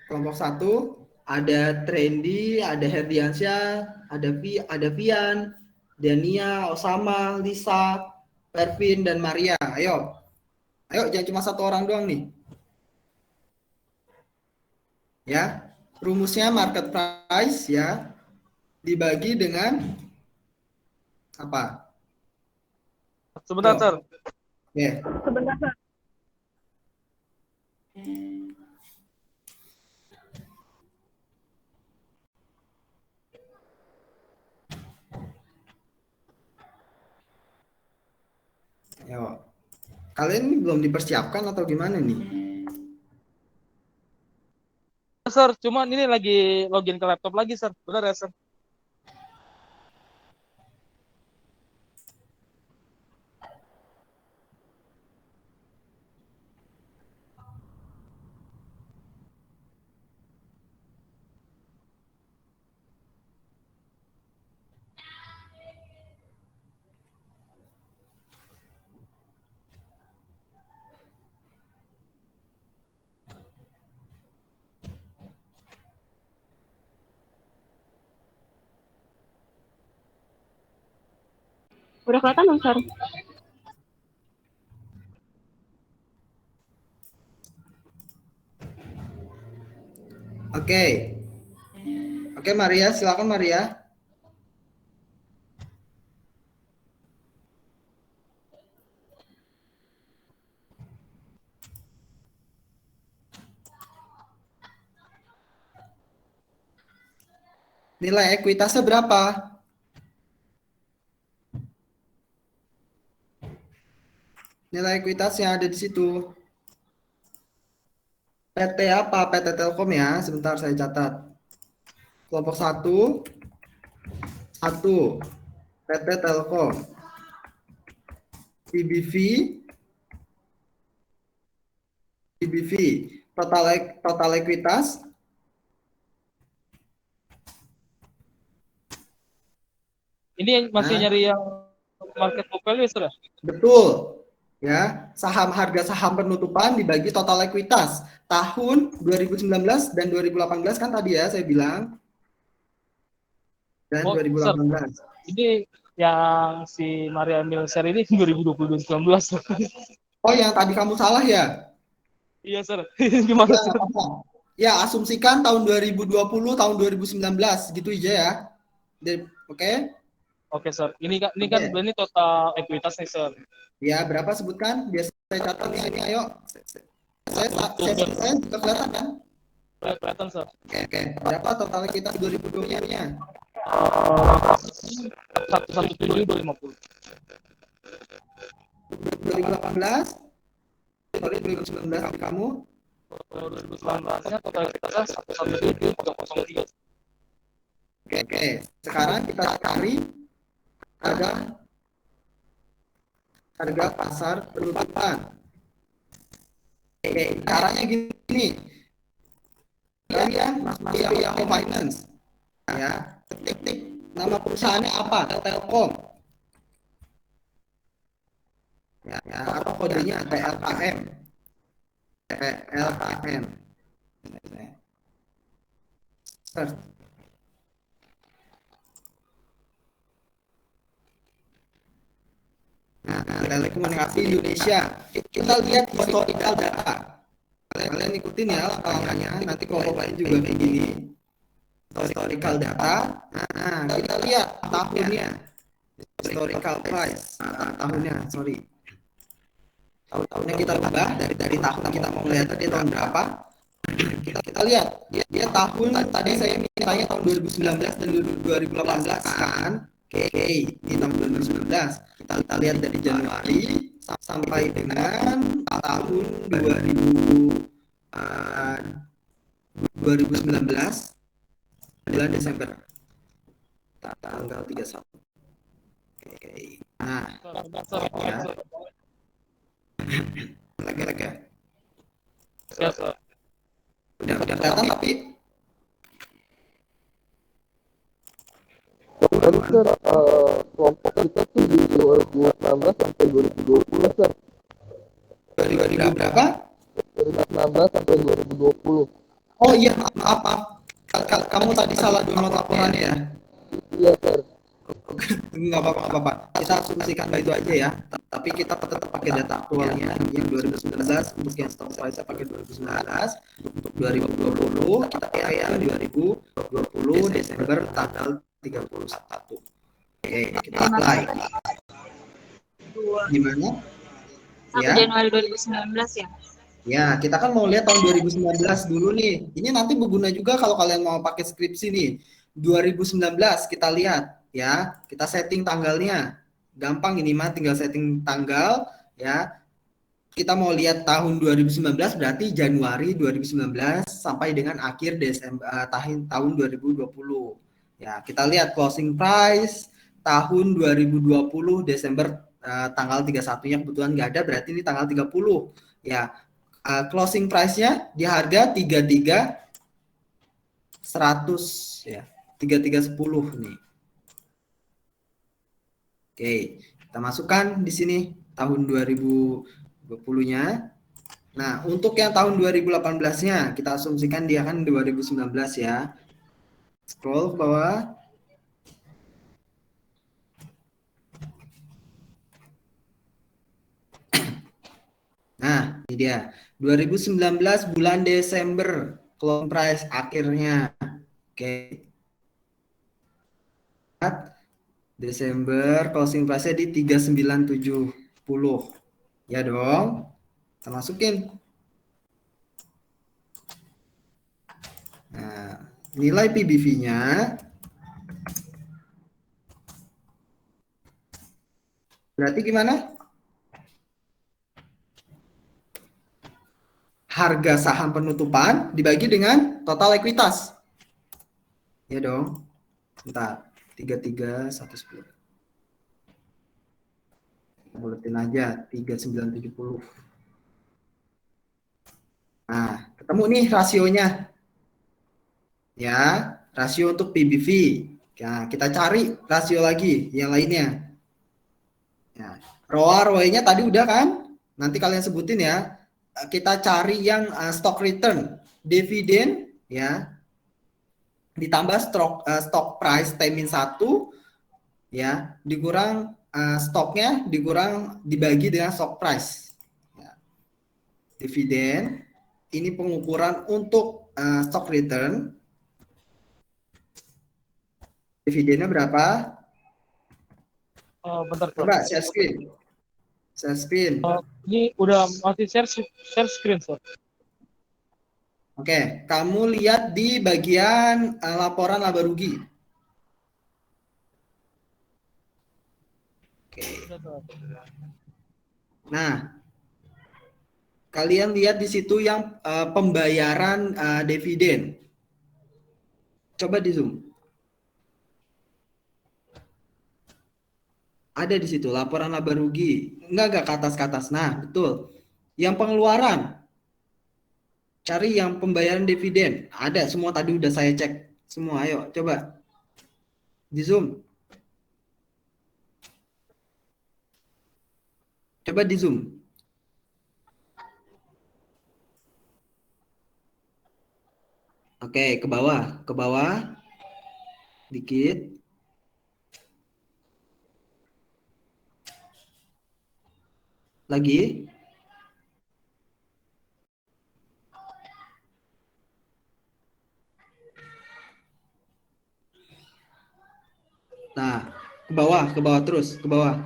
Kelompok 1 ada Trendy, ada Herdiansyah, ada Vian, Dania, Osama, Lisa, Pervin, dan Maria. Ayo jangan cuma satu orang doang nih. Ya, rumusnya market price ya dibagi dengan apa? Sebentar sir. Oke. Sebentar, Sir. Ayo. Kalian ini belum dipersiapkan atau gimana nih? Sir, cuman ini lagi login ke laptop lagi sir. Benar ya sir? Udah kelihatan belum, Sir? Oke. Oke, Maria, silakan Maria. Nilai ekuitasnya berapa? Nilai ekuitas yang ada di situ. PT apa? PT Telkom ya. Sebentar saya catat. Kelompok 1 PT Telkom. TBV total ekuitas Ini yang masih Nah. nyari yang market book value, Sir? betul ya. Harga saham penutupan dibagi total ekuitas tahun 2019 dan 2018 kan tadi ya saya bilang, dan 2018. Sir, ini yang si Maria Emil share ini 2020-2019. Oh, yang tadi kamu salah ya? Iya, Sir. Gimana, Ya, Sir? ya, asumsikan tahun 2020, tahun 2019 gitu aja ya. Oke? Oke, Sir. Ini kan ini total ekuitas nih, Sir. Ya, berapa sebutkan? Biar saya catat nih, ini ayo. Saya juga kelihatan kan? Kelihatan, Sir. Oke. Berapa total ekuitas 2020-nya? 117.250. 2018? Sorry, 2019 kamu? 2019-nya total ekuitasnya 117.303. Oke. Sekarang kita cari harga pasar penutupan. Oke, caranya gini. Kalian masuk Yahoo Finance. Ya, ketik nama perusahaannya apa? Telkom. Ya, atau kodenya TLKM. Search. Nah, Telekomunikasi Indonesia. Kita lihat historical data. Kalian ikutin ya langkahnya. Nanti kelompok lain juga kayak gini. Historical data. Nah, kita lihat tahunnya. Historical price. Tahunnya, sorry. Tahunnya kita ubah dari tahun kita mau melihat tadi tahun berapa. Kita lihat dia tahun tadi saya mintanya tahun 2019 dan 2018 kan. Oke, di tahun 2019 kita lihat dari Januari sampai dengan tahun 2019 bulan Desember tanggal 31. Oke. Nah, ya. Lagi. Ya, Sir. Udah kelihatan tapi Tadi Sir, kelompok kita tuh di 2016 sampai 2020 Sir. dari berapa? 2016 sampai 2020. Oh iya, maaf. Kamu tadi salah download laporannya ya? Iya Sir. Nggak apa-apa. Kita asumsikan itu aja ya. Tapi kita tetap pakai data aktualnya yang 2019. Untuk yang stock price pakai 2019. Untuk 2020 kita pakai yang 2020 Desember tanggal 31. Oke, kita apply. Gimana? 1 Ya. Januari 2019 ya? Ya, kita kan mau lihat tahun 2019 dulu nih. Ini nanti berguna juga kalau kalian mau pakai skripsi nih. 2019 kita lihat ya. Kita setting tanggalnya. Gampang ini mah, tinggal setting tanggal ya. Kita mau lihat tahun 2019 berarti Januari 2019 sampai dengan akhir Desember tahun 2020. Ya, kita lihat closing price tahun 2020 Desember tanggal 31-nya kebetulan nggak ada, berarti ini tanggal 30. Ya, closing price-nya di harga 33.100 ya. 3310 nih. Oke, kita masukkan di sini tahun 2020-nya. Nah, untuk yang tahun 2018-nya kita asumsikan dia kan 2019 ya. Scroll ke bawah. Nah, ini dia. 2019 bulan Desember. closing price akhirnya. Oke. Desember closing price-nya di 3970. Ya dong. Kita masukin. Nah, nilai PBV-nya berarti gimana? Harga saham penutupan dibagi dengan total ekuitas. Ya dong. Bentar. 33,110. Buletin aja 3970. Nah, ketemu nih rasionya. Ya, rasio untuk PBV. Nah, kita cari rasio lagi yang lainnya. Ya, ROA, ROE-nya tadi udah kan? Nanti kalian sebutin ya. Kita cari yang stock return, dividen ya. Ditambah stock price T-1 ya, dikurang stoknya dibagi dengan stock price. Ya. Dividen ini pengukuran untuk stock return. Dividennya berapa? Bentar, Coba share screen. Share screen. Ini udah masih share screen, Sir. Oke, kamu lihat di bagian laporan laba rugi. Oke. Nah, kalian lihat di situ yang pembayaran dividen. Coba di zoom. Ada di situ laporan laba rugi. Enggak ke atas. Nah, betul. Yang pengeluaran. Cari yang pembayaran dividen. Ada semua tadi udah saya cek. Semua, ayo coba. Di zoom. Coba di zoom. Oke, ke bawah. Dikit. Lagi. Nah, ke bawah terus, ke bawah.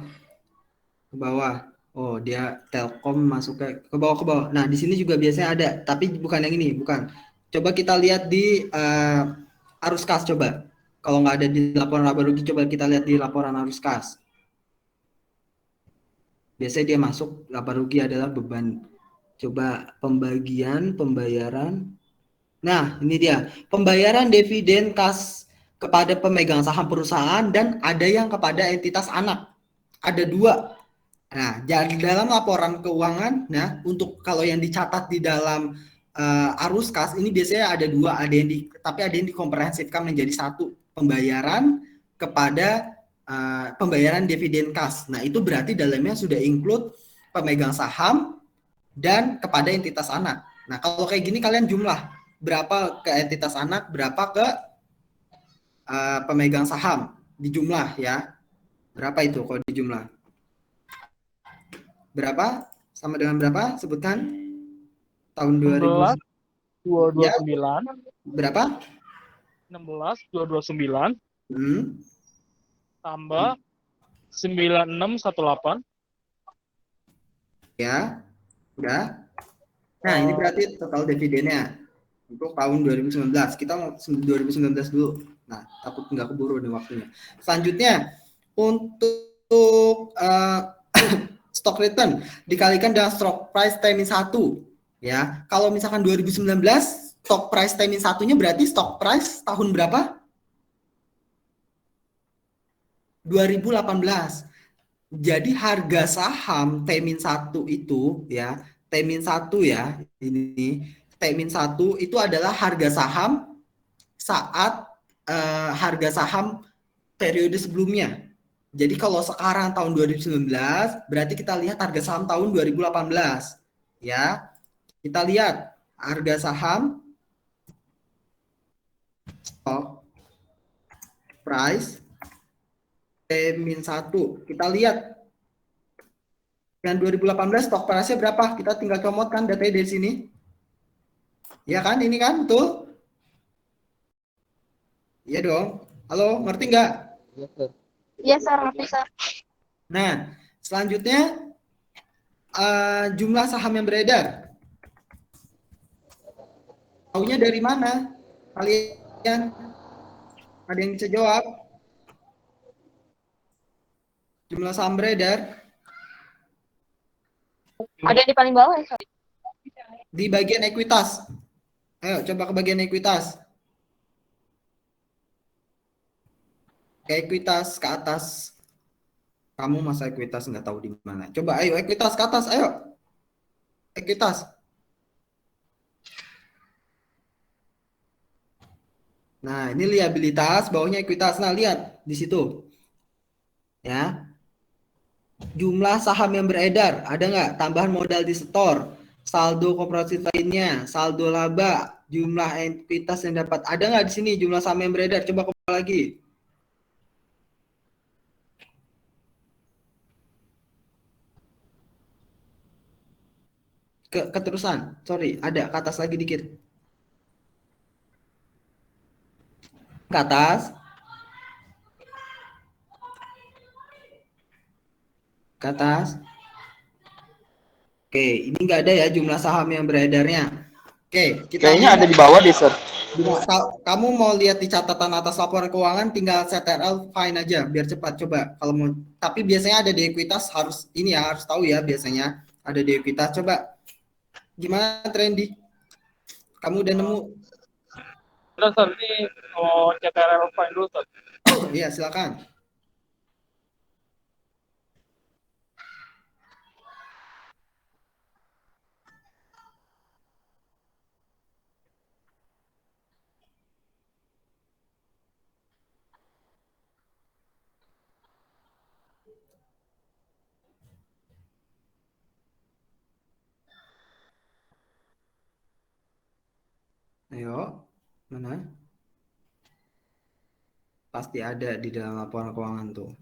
Oh, dia Telkom masuk ke bawah. Nah, di sini juga biasanya ada, tapi bukan yang ini, bukan. Coba kita lihat di arus kas coba. Kalau nggak ada di laporan laba rugi, coba kita lihat di laporan arus kas. Biasanya dia masuk laba rugi adalah beban. Coba pembayaran. Nah, ini dia. Pembayaran dividen kas kepada pemegang saham perusahaan dan ada yang kepada entitas anak. Ada 2. Nah, jadi dalam laporan keuangan, nah untuk kalau yang dicatat di dalam arus kas ini biasanya ada 2, tapi ada yang dikomprehensifkan menjadi 1, pembayaran kepada pembayaran dividen kas. Nah, itu berarti dalamnya sudah include pemegang saham dan kepada entitas anak. Nah, kalau kayak gini kalian jumlah berapa ke entitas anak, berapa ke pemegang saham, dijumlah ya. Berapa itu kalau dijumlah? Berapa? Sama dengan berapa? Sebutkan. Tahun 2000. 229. Ya. Berapa? 16,229. Tambah 9618. Ya. Udah. Nah, ini berarti total dividennya untuk tahun 2019. Kita mau 2019 dulu. Nah, takut nggak keburu nih waktunya. Selanjutnya, untuk stock return dikalikan dengan stock price T-1 ya. Kalau misalkan 2019 stock price T-1-nya berarti stock price tahun berapa? 2018. Jadi harga saham T-1 itu ya, T-1 ya, ini T-1 itu adalah harga saham saat harga saham periode sebelumnya. Jadi kalau sekarang tahun 2019, berarti kita lihat harga saham tahun 2018. Ya. Kita lihat harga saham stock price T-1. Kita lihat yang 2018 stock price-nya berapa? Kita tinggal comotkan datanya dari sini. Ya kan, ini kan betul? Iya dong. Halo, ngerti nggak? Iya, Sir. Iya, Sar, ngerti, Sar. Nah, selanjutnya jumlah saham yang beredar. Taunya dari mana? Kalian ada yang bisa jawab? Jumlah saham beredar Ada di paling bawah ya, Sar? di bagian ekuitas. Ayo coba ke bagian ekuitas. Ke ekuitas ke atas. Kamu masa ekuitas nggak tahu di mana? Coba ayo ekuitas ke atas, ayo. Ekuitas. Nah, ini liabilitas, bawahnya ekuitas. Nah, lihat di situ. Ya. Jumlah saham yang beredar, ada nggak? Tambahan modal di setor, saldo kooperatif lainnya, saldo laba, jumlah ekuitas yang dapat. Ada nggak di sini jumlah saham yang beredar? Coba kembali lagi. Keterusan, sorry, ada ke atas lagi dikit. Ke atas. Ke atas. Oke, ini nggak ada ya jumlah saham yang beredarnya. Oke, kita Kayaknya ada di bawah deh, Sir. Kamu mau lihat di catatan atas laporan keuangan, tinggal CTRL find aja biar cepat. Coba kalau mau. Tapi biasanya ada di ekuitas, harus ini ya, harus tahu ya, biasanya ada di ekuitas. Coba gimana Trendy? Kamu udah nemu? Udah, Sir, ini mau CTRL find dulu, Sir. Iya, silakan. Ayo, mana? Pasti ada di dalam laporan keuangan tuh.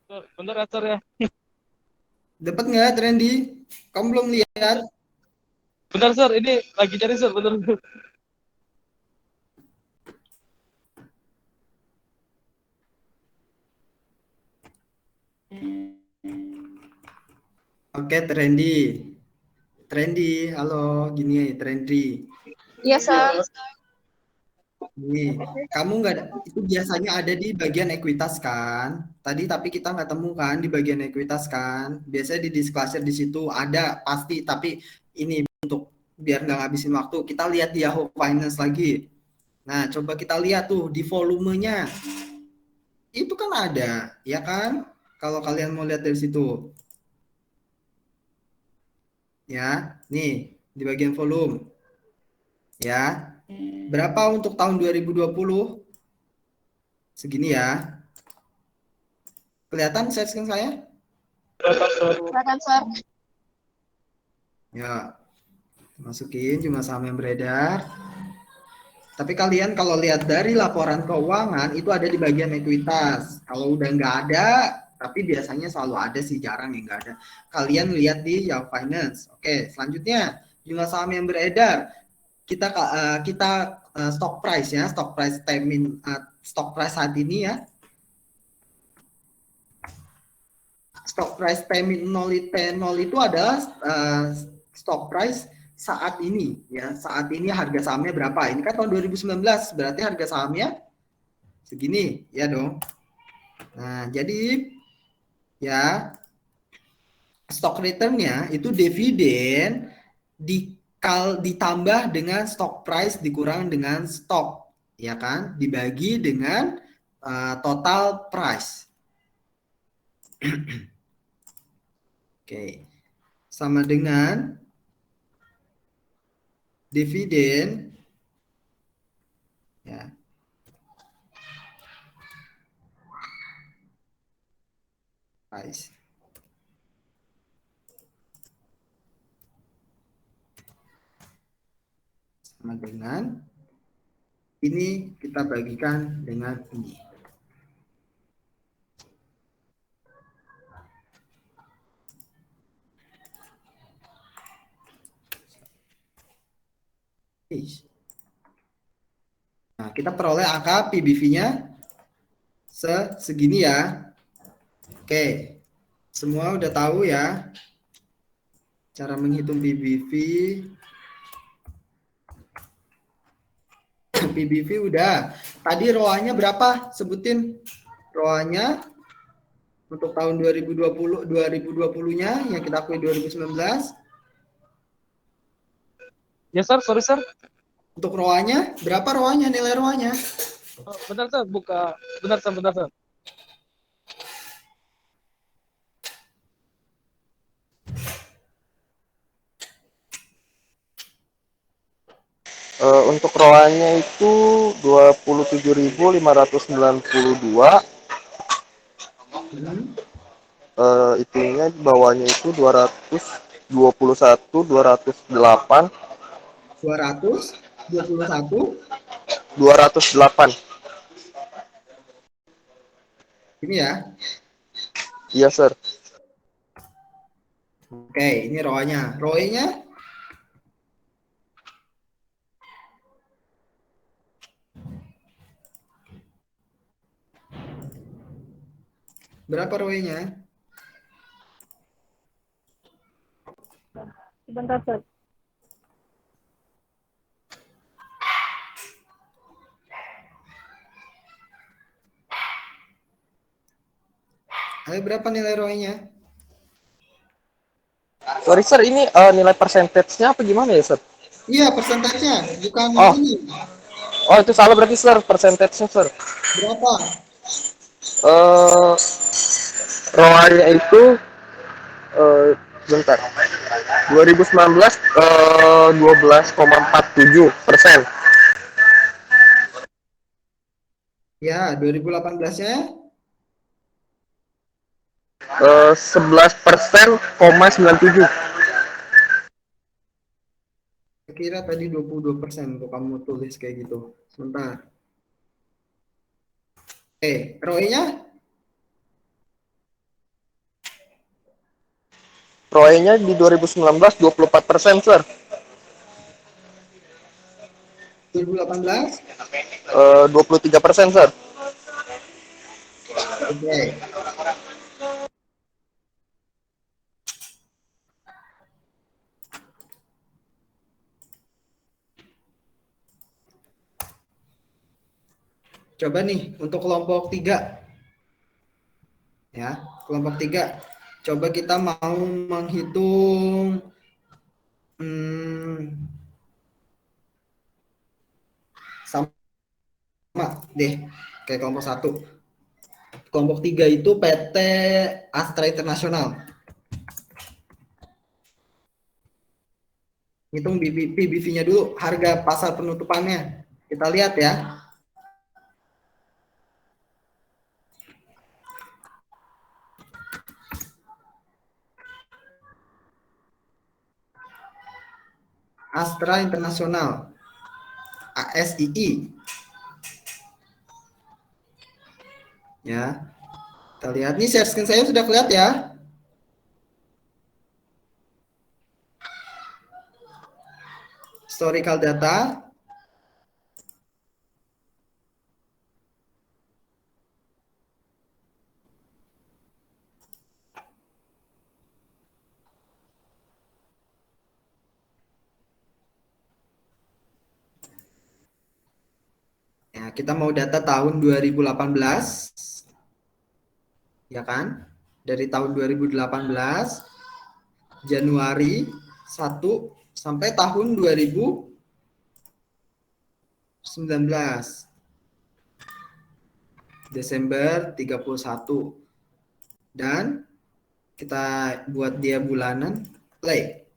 Sir, bentar ya, Sir ya. Dapat nggak Trendy? Kamu belum lihat? Bentar, Sir, ini lagi cari, Sir, bentar. Oke, Trendy. Trendy, halo, gini Trendy. Iya, Sar. Nih, kamu nggak itu biasanya ada di bagian ekuitas kan? Tadi tapi kita nggak temukan di bagian ekuitas kan? Biasanya di disclosure di situ ada pasti, tapi ini untuk biar nggak ngabisin waktu, kita lihat di Yahoo Finance lagi. Nah, coba kita lihat tuh di volumenya. Itu kan ada, ya kan? Kalau kalian mau lihat dari situ. Ya, nih di bagian volume. Ya. Berapa untuk tahun 2020? Segini ya. Kelihatan screen saya? Silakan, Sar. Ya. Masukin jumlah saham yang beredar. Tapi kalian kalau lihat dari laporan keuangan itu ada di bagian ekuitas. Kalau udah nggak ada, tapi biasanya selalu ada sih, jarang yang nggak ada. Kalian lihat di Yahoo Finance. Oke, selanjutnya jumlah saham yang beredar. Kita stock price ya, stock price stock price saat ini ya. Stock price T-0 itu adalah stock price saat ini ya. Saat ini harga sahamnya berapa? Ini kan tahun 2019, berarti harga sahamnya segini ya dong. Nah, jadi ya stock return-nya itu dividen ditambah dengan stock price dikurang dengan stok. ya kan, dibagi dengan total price. Oke, sama dengan dividen, ya, price. Sama dengan ini kita bagikan dengan ini. Nah, kita peroleh angka PBV-nya segini ya. Oke, semua udah tahu ya cara menghitung PBV. PBV udah. Tadi ROA-nya berapa? Sebutin ROA-nya untuk tahun 2020-nya yang kita akui 2019. Ya, Sir, sorry, Sir. Untuk ROA-nya berapa ROA-nya, nilai ROA-nya? Bentar, Sir, bentar, Sir. Untuk ROA-nya itu 27.592. Itunya di bawahnya itu 221, 208, 221. 208. Ini ya. Iya, Sir. Oke, ini ROA-nya. ROE-nya berapa ROE-nya? Sebentar, Sir. Ayo, berapa nilai ROE-nya? Sorry, Sir, ini nilai persentasenya apa gimana ya, Sir? Iya, persentasenya, bukan Oh. ini. Oh, itu salah berarti, Sir, persentasenya, Sir. Berapa? ROA-nya itu bentar. 2019 12,47%. Ya, 2018-nya 11%,97. kira tadi 22% untuk kamu tulis kayak gitu. Sebentar. ROE-nya ROE-nya di 2019 24%, Sir. 2018? 23%, Sir. Oke. Coba nih untuk kelompok 3. Ya, kelompok 3. Coba kita mau menghitung sama deh kayak kelompok 1. Kelompok 3 itu PT Astra Internasional. Hitung PBV-nya dulu, harga pasar penutupannya. Kita lihat ya. Astra Internasional, ASII. Ya, kita lihat nih, share screen saya sudah kelihatan ya. Historical data. Ya, kita mau data tahun 2018. Ya kan? Dari tahun 2018 Januari 1 sampai tahun 2019. Desember 31. Dan kita buat dia bulanan, play.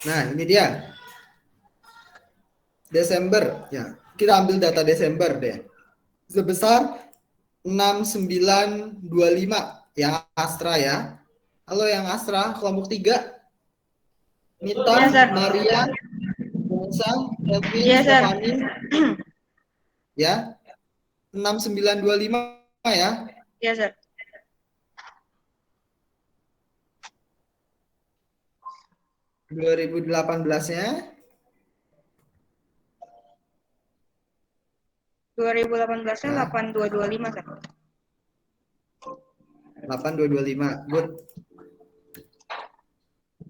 Nah, ini dia. Desember, ya. Kita ambil data Desember deh. Sebesar 6925 yang Astra ya. Halo yang Astra, kelompok 3. Mita, Iya, Sir. Maria, Musa, Kevin, Iya, Sir. Stefani. Ya. 6925 ya. Iya, Sir. (2018-nya) 2018-nya Nah. 8225, Sir. 8225. Good.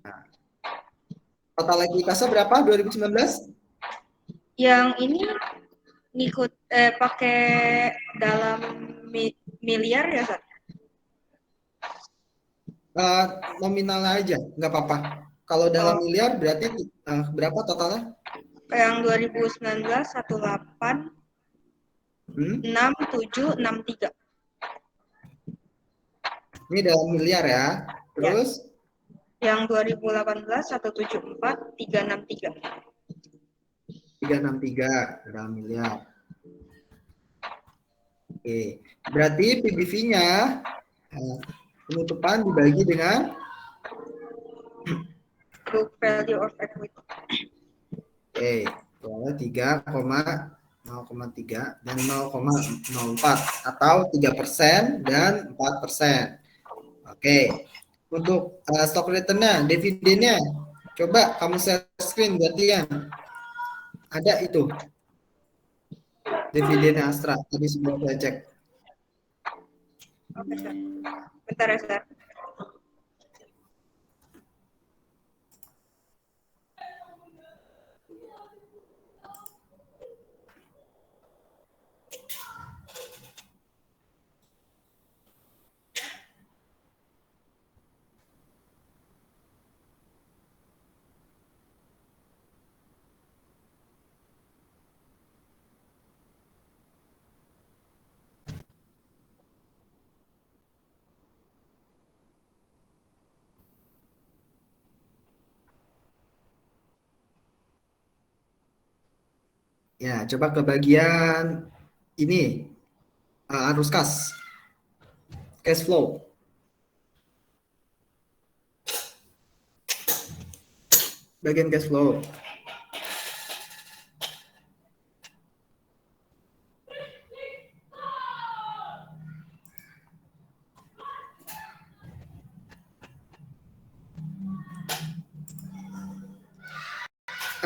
Nah. Total ekuitasnya berapa 2019? Yang ini ngikut pakai dalam miliar ya, Sir? Nominalnya aja, nggak apa-apa. Kalau dalam miliar berarti berapa totalnya? Yang 2019 18 6763. Ini dalam miliar ya. Terus Yang 2018 174 363. 363 dalam miliar. Oke, berarti PBV-nya penutupan dibagi dengan Book value of equity. Oke, 3,0,3 dan 0,04 atau 3% dan 4%. Oke, untuk stock return-nya, dividennya, coba kamu share screen buat Lian. Ada itu dividen Astra, tadi sudah saya cek. Oke, Sir. Bentar ya, Sir. Ya, coba ke bagian ini, arus kas, cash flow. Bagian cash flow.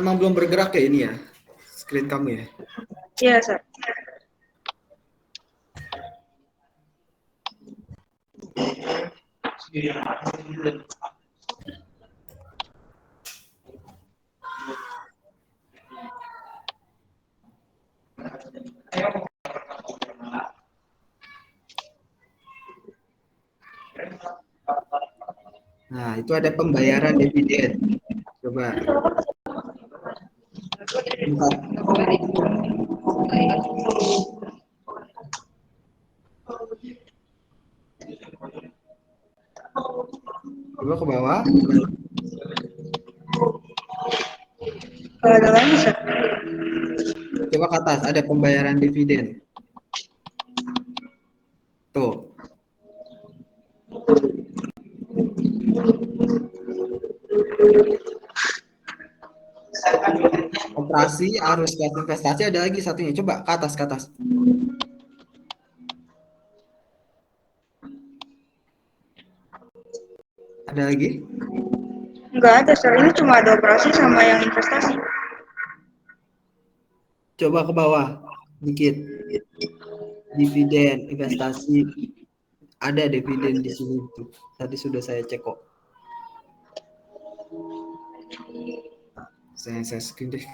Emang belum bergerak ya ini ya, screen kamu ya? Iya, Sir. Nah, itu ada pembayaran dividen. Coba. Bentar. Coba ke bawah. Ada lagi, Sir. Coba ke atas, ada pembayaran dividen. Tuh. Operasi, arus kas investasi, ada lagi satunya. Coba ke atas, ke atas. Ada lagi? Enggak ada, Sir. Ini cuma ada operasi sama yang investasi. Coba ke bawah dikit. Dividen investasi. Ada dividen di sini tuh. Tadi sudah saya cek kok. Saya screen deh.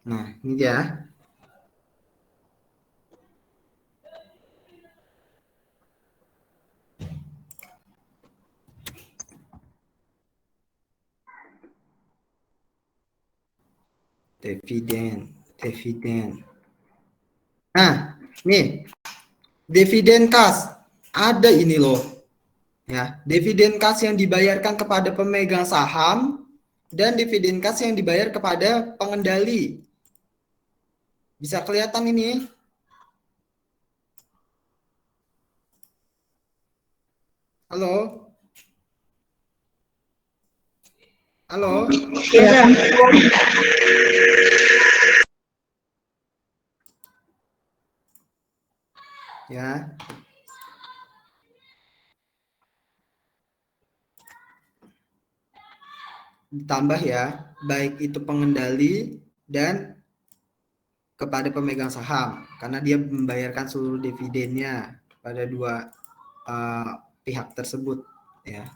Nah, ini dia. Dividen. Nah, nih, dividen kas ada ini loh. Ya, dividen kas yang dibayarkan kepada pemegang saham dan dividen kas yang dibayar kepada pengendali. Bisa kelihatan ini? Halo? Halo? Iya, Ya. Ditambah ya, baik itu pengendali dan kepada pemegang saham karena dia membayarkan seluruh dividennya pada dua pihak tersebut ya.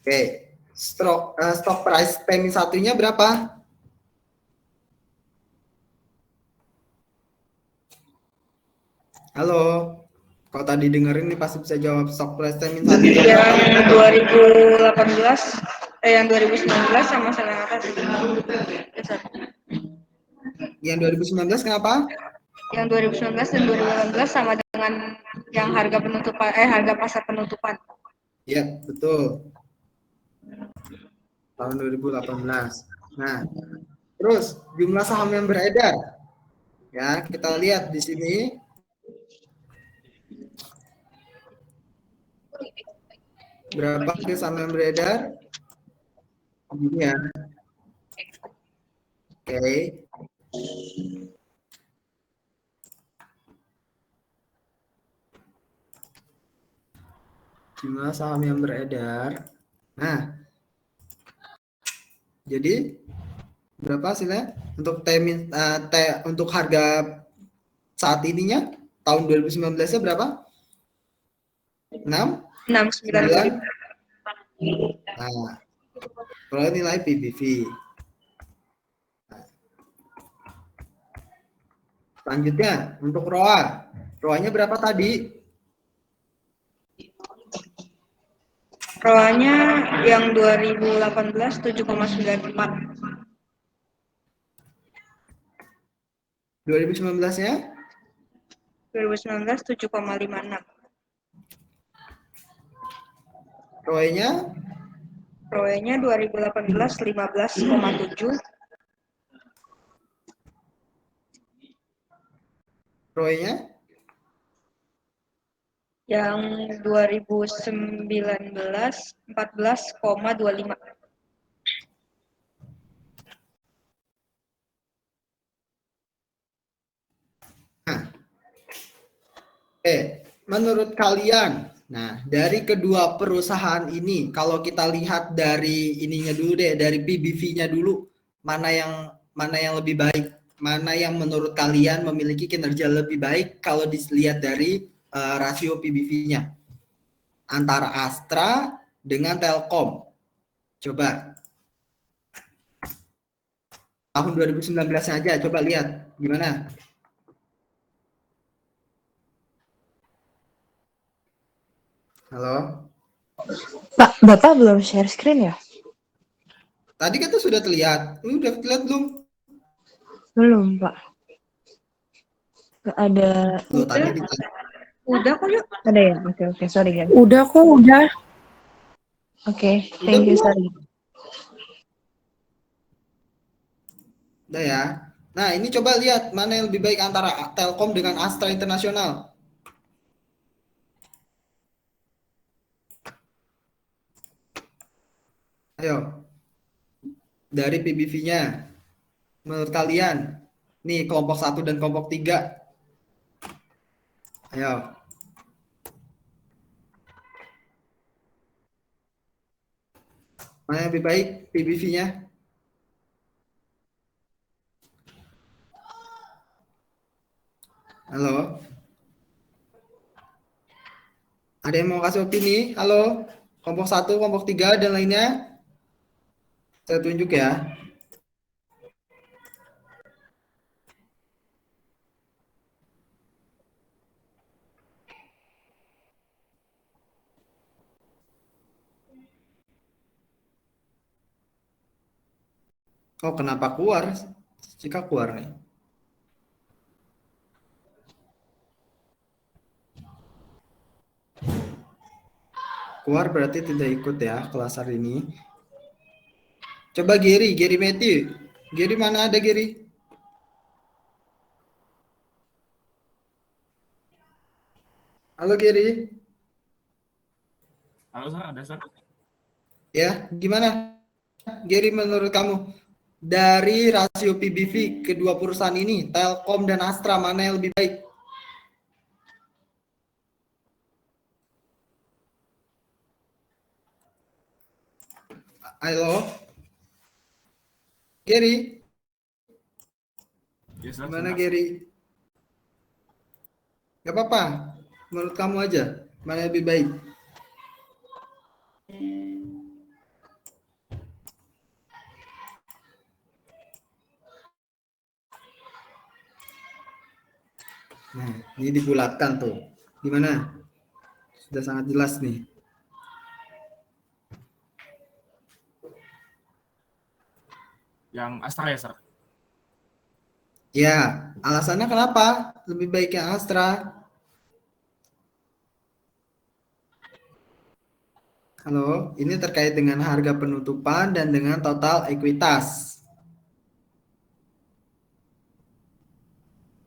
Oke, stock price PMI satunya berapa? Halo, kalau tadi dengerin nih pasti bisa jawab. Stock price PMI satunya berapa? yang 2018, yang 2019 sama yang atas. Ya, Sar. Yang 2019 kenapa? Yang 2019 dan 2018 sama dengan yang harga penutupan, harga pasar penutupan. Ya, betul. Tahun 2018. Nah, terus jumlah saham yang beredar. Ya, kita lihat di sini. Berapa saham yang beredar? Ini ya. Oke. Jumlah saham yang beredar. Nah, jadi berapa hasilnya untuk untuk harga saat ininya tahun 2019-nya berapa? 6? 6,9. Nah, kalau nilai PBV. Nah, selanjutnya untuk ROA. ROA-nya berapa tadi? ROA-nya yang 2018 7,94. 2019-nya? 2019 7,56. ROE-nya? ROE-nya 2018 15,7. ROE-nya? Yang 2019 14,25. Menurut kalian, nah dari kedua perusahaan ini, kalau kita lihat dari ininya dulu deh, dari PBV-nya dulu, mana yang lebih baik, mana yang menurut kalian memiliki kinerja lebih baik kalau dilihat dari rasio PBV-nya antara Astra dengan Telkom. Coba tahun 2019 aja, coba lihat gimana. Halo? Pak, Bapak belum share screen ya? Tadi kan sudah terlihat. Ini udah terlihat belum? Belum, Pak. Nggak ada. Loh, tadi ditanya. Udah kok, yuk. Ada ya? Oke, sorry guys. Udah kok, udah. Oke, Udah thank you, belum? sorry. Udah ya. Nah, ini coba lihat mana yang lebih baik antara Telkom dengan Astra Internasional. Ayo. Dari PBV-nya. Menurut kalian, nih kelompok 1 dan kelompok 3. Ayo. Mana yang lebih baik PBV-nya? Halo. Ada yang mau kasih opini? Halo, kelompok 1, kelompok 3, dan lainnya? Saya tunjuk ya. Oh, kenapa keluar? Jika keluar nih. Keluar berarti tidak ikut ya kelas hari ini. Coba Gary Matthew. Gary mana ada Gary? Halo Gary. Halo, Sir, ada, Sir. Ya, gimana Gary menurut kamu? Dari rasio PBV kedua perusahaan ini, Telkom dan Astra, mana yang lebih baik? Halo? Gary? Yes, Sir, Gimana sebentar. Gary? Gak apa-apa, menurut kamu aja, mana yang lebih baik? Nah, ini dibulatkan tuh. Gimana? Sudah sangat jelas nih. Yang Astra ya, Sir? Ya, alasannya kenapa lebih baik yang Astra? Halo, ini terkait dengan harga penutupan dan dengan total ekuitas.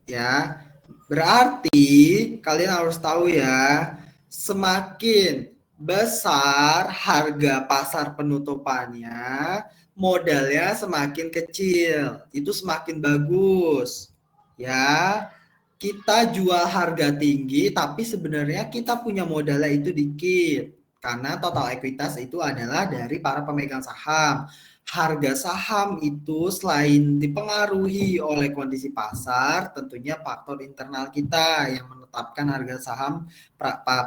Ya, berarti kalian harus tahu ya, semakin besar harga pasar penutupannya, modalnya semakin kecil. Itu semakin bagus. Ya, kita jual harga tinggi, tapi sebenarnya kita punya modalnya itu dikit. Karena total ekuitas itu adalah dari para pemegang saham. Harga saham itu selain dipengaruhi oleh kondisi pasar, tentunya faktor internal kita yang menetapkan harga saham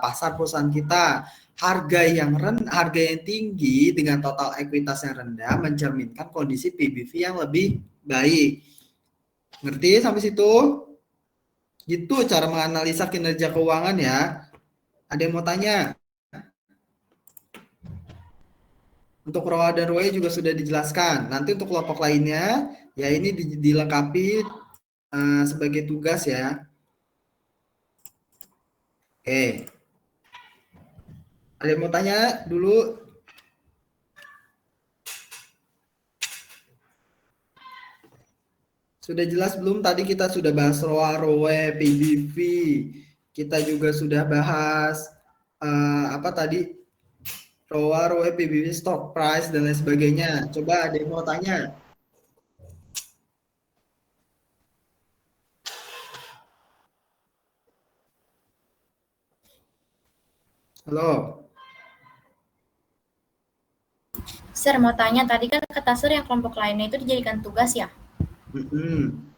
pasar perusahaan kita. Harga yang tinggi dengan total ekuitas yang rendah mencerminkan kondisi PBV yang lebih baik. Ngerti sampai situ? Gitu cara menganalisa kinerja keuangan ya. Ada yang mau tanya? Untuk ROA dan ROE juga sudah dijelaskan. Nanti untuk kelompok lainnya, ya ini dilengkapi sebagai tugas ya. Oke. Ada yang mau tanya dulu? Sudah jelas belum? Tadi kita sudah bahas ROA, ROE, PBV. Kita juga sudah bahas apa tadi? ROA, ROE, PBV, stock price, dan lain sebagainya. Coba ada yang mau tanya? Halo? Sir, mau tanya, tadi kan kata Sir yang kelompok lainnya itu dijadikan tugas ya?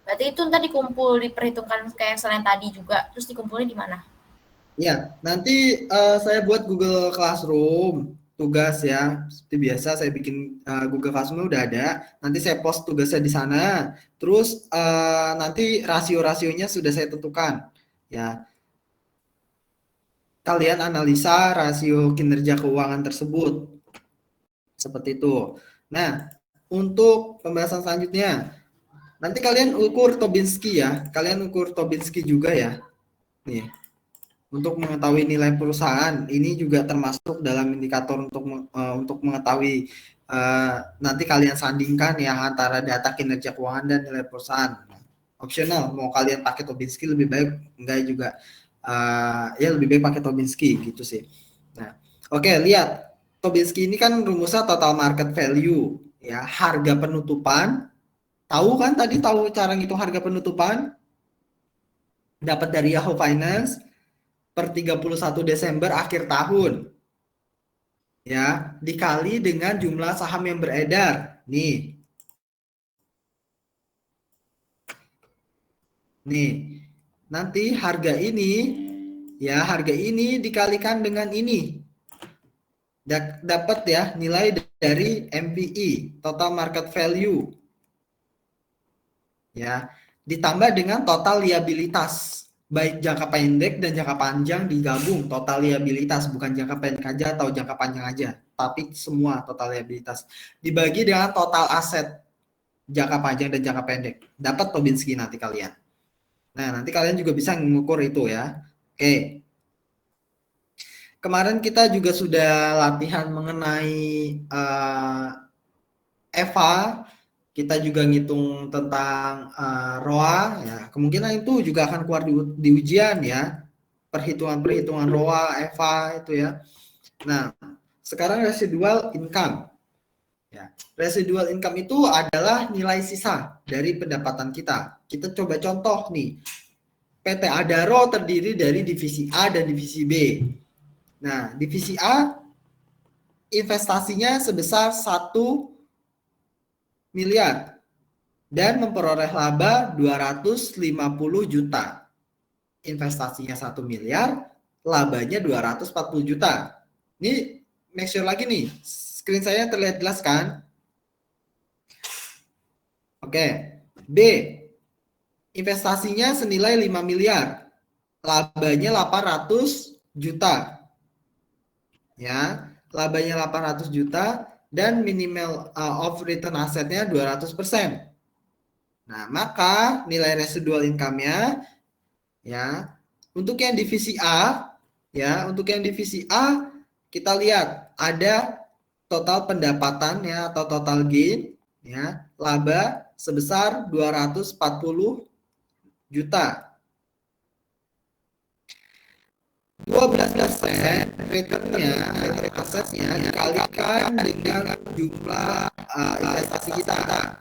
Berarti itu nanti dikumpul, diperhitungkan kayak selain tadi juga, terus dikumpulin di mana? Ya, nanti saya buat Google Classroom tugas ya. Seperti biasa saya bikin Google Classroom udah ada. Nanti saya post tugasnya di sana. Terus nanti rasio-rasionya sudah saya tentukan. Ya. Kalian analisa rasio kinerja keuangan tersebut. Seperti itu. Nah, untuk pembahasan selanjutnya, nanti kalian ukur Tobinski ya. Kalian ukur Tobinski juga ya. Nih. Untuk mengetahui nilai perusahaan, ini juga termasuk dalam indikator untuk mengetahui nanti kalian sandingkan ya antara data kinerja keuangan dan nilai perusahaan. Opsional, mau kalian pakai Tobinski lebih baik, enggak juga ya lebih baik pakai Tobinski gitu sih. Nah, oke, lihat Tobinski ini kan rumusnya total market value ya, harga penutupan. Tahu kan tadi cara ngitung harga penutupan? Dapat dari Yahoo Finance per 31 Desember akhir tahun. Ya, dikali dengan jumlah saham yang beredar. Nih. Nanti harga ini ya, harga ini dikalikan dengan ini. Dapat ya nilai dari MPI, total market value. Ya, ditambah dengan total liabilitas, baik jangka pendek dan jangka panjang digabung, total liabilitas, bukan jangka pendek aja atau jangka panjang aja, tapi semua total liabilitas. Dibagi dengan total aset jangka panjang dan jangka pendek. Dapat Tobinski nanti kalian. Nah, nanti kalian juga bisa mengukur itu ya. Oke. Kemarin kita juga sudah latihan mengenai EVA, kita juga ngitung tentang ROA, ya. Kemungkinan itu juga akan keluar di ujian ya, perhitungan ROA, EVA itu ya. Nah, sekarang residual income. Ya, residual income itu adalah nilai sisa dari pendapatan kita. Kita coba contoh nih, PT Adaro terdiri dari divisi A dan divisi B. Nah, divisi A investasinya sebesar 1 miliar dan memperoleh laba 250 juta. Investasinya 1 miliar, labanya 240 juta. Ini make sure lagi nih, screen saya terlihat jelas kan? Oke. B, investasinya senilai 5 miliar, labanya 800 juta. Ya, labanya 800 juta dan minimal of return asetnya 200%. Nah, maka nilai residual income-nya ya, untuk yang divisi A ya, untuk yang divisi A kita lihat ada total pendapatan ya atau total gain ya, laba sebesar 240 juta. 12% returnnya, asetnya dikalikan dengan jumlah investasi kita.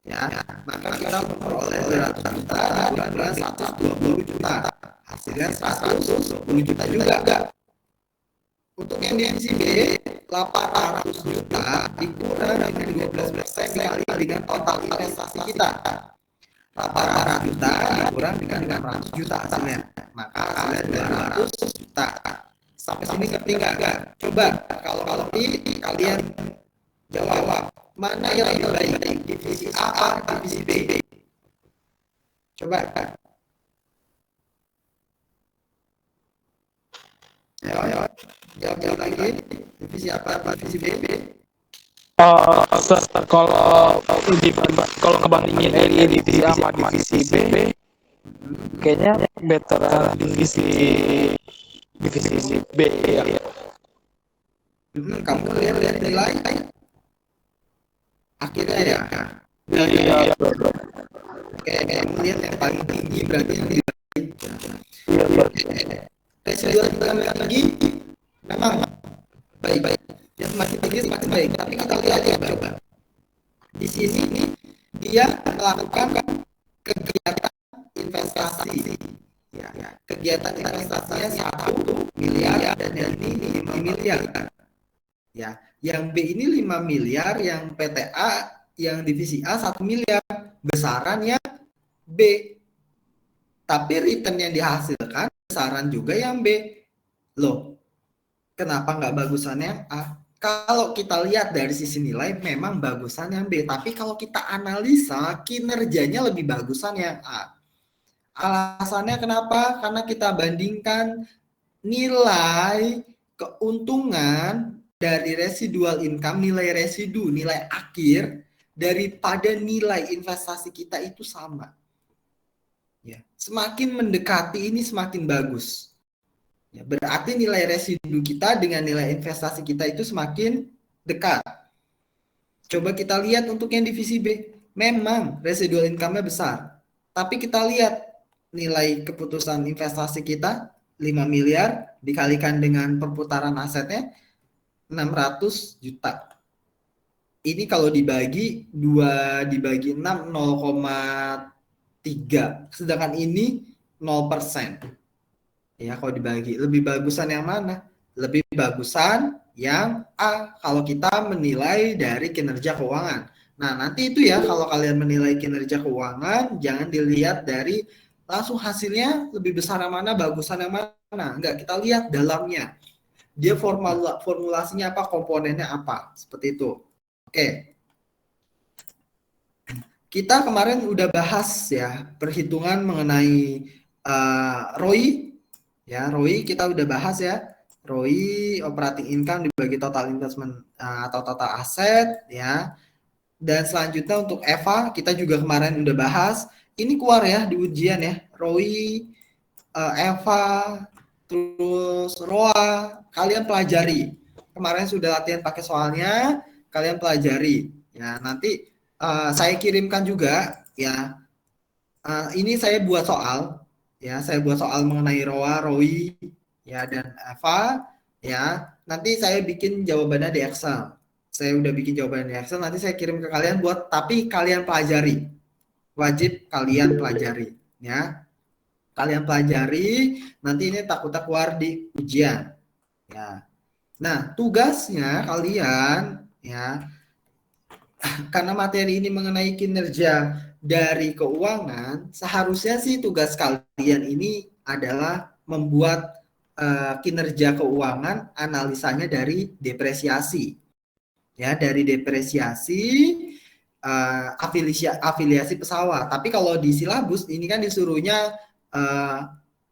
Ya, maka kita memperoleh 200 juta dan 120 juta. Hasilnya 120 juta juga. Untuk yang divisi B, 800 juta dikurang dengan 12% dikali dengan total investasi kita. 800 juta dikurang dengan 600 juta hasilnya. Maka hasilnya 200 juta. Sampai sini ngerti nggak? Coba kalau ini kalian jawab mana yang lebih baik, divisi A atau divisi B? Coba. Jawab lagi. Divisi A atau divisi B? Kalau ngebandingin dari divisi A sama divisi B, kayaknya better divisi B ya. Kamu lihat nilai akhirnya ya. Iya. Oke, kamu lihat yang paling tinggi berarti yang nilai. Residual income yang tinggi memang baik. Yang semakin tinggi semakin baik. Tapi kita lihat ya, coba. Di sini dia melakukan kegiatan investasi. Ya, kegiatan investasinya 1 miliar dan yang ini 5 miliar. Ya, yang B ini 5 miliar, yang PTA, yang divisi A 1 miliar. Besarannya B. Tapi return yang dihasilkan besaran juga yang B. Loh, kenapa nggak bagusan yang A? Kalau kita lihat dari sisi nilai memang bagusan yang B, tapi kalau kita analisa kinerjanya lebih bagusan yang A. Alasannya kenapa? Karena kita bandingkan nilai keuntungan dari residual income, nilai residu, nilai akhir daripada nilai investasi kita itu sama. Ya, semakin mendekati ini semakin bagus. Ya, berarti nilai residu kita dengan nilai investasi kita itu semakin dekat. Coba kita lihat untuk yang divisi B. Memang residual income-nya besar. Tapi kita lihat nilai keputusan investasi kita 5 miliar dikalikan dengan perputaran asetnya 600 juta. Ini kalau dibagi 2 dibagi 6 0,3. Sedangkan ini 0%. Ya, kalau dibagi lebih bagusan yang mana? Lebih bagusan yang A kalau kita menilai dari kinerja keuangan. Nah, nanti itu ya kalau kalian menilai kinerja keuangan jangan dilihat dari langsung hasilnya lebih besar yang mana, bagusan yang mana. Enggak, kita lihat dalamnya. Dia formulasinya apa, komponennya apa, seperti itu. Oke. Kita kemarin udah bahas ya perhitungan mengenai ROI. Ya, ROI kita udah bahas ya. ROI, operating income dibagi total investment atau total aset ya. Dan selanjutnya untuk EVA kita juga kemarin udah bahas. Ini keluar ya di ujian ya. ROI, EVA, terus ROA, kalian pelajari. Kemarin sudah latihan pakai soalnya, kalian pelajari. Ya, nanti saya kirimkan juga ya. Ini saya buat soal ya. Saya buat soal mengenai ROA, ROI ya dan EVA ya. Nanti saya bikin jawabannya di Excel. Saya udah bikin jawabannya di Excel. Nanti saya kirim ke kalian tapi kalian pelajari. Wajib kalian pelajari ya. Kalian pelajari, nanti ini takutnya keluar di ujian. Ya. Nah, tugasnya kalian ya, karena materi ini mengenai kinerja dari keuangan, seharusnya sih tugas kalian ini adalah membuat kinerja keuangan analisanya dari depresiasi. Ya, dari depresiasi afiliasi pesawat. Tapi kalau di silabus ini kan disuruhnya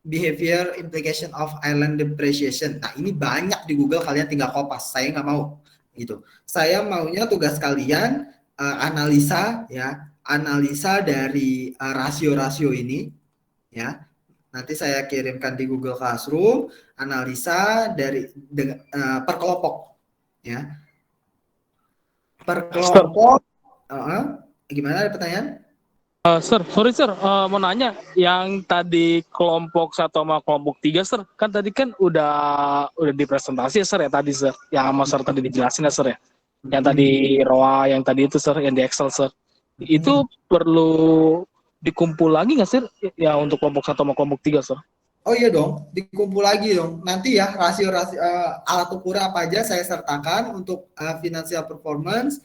behavior implication of island depreciation. Nah, ini banyak di Google, kalian tinggal kopas. Saya nggak mau gitu. Saya maunya tugas kalian analisa ya, analisa dari rasio-rasio ini ya. Nanti saya kirimkan di Google Classroom, analisa dari per kelompok ya. Per kelompok. Gimana, ada pertanyaan? Sorry sir, mau nanya yang tadi kelompok 1 sama kelompok 3 sir, kan tadi kan udah dipresentasi ya sir ya tadi sir, yang sama sir tadi dijelasin ya sir ya, yang tadi ROA, yang tadi itu sir, yang di Excel sir, itu perlu dikumpul lagi nggak sir ya untuk kelompok 1 sama kelompok 3 sir? Oh iya dong, dikumpul lagi dong. Nanti ya rasio-rasio alat ukur apa aja saya sertakan untuk financial performance.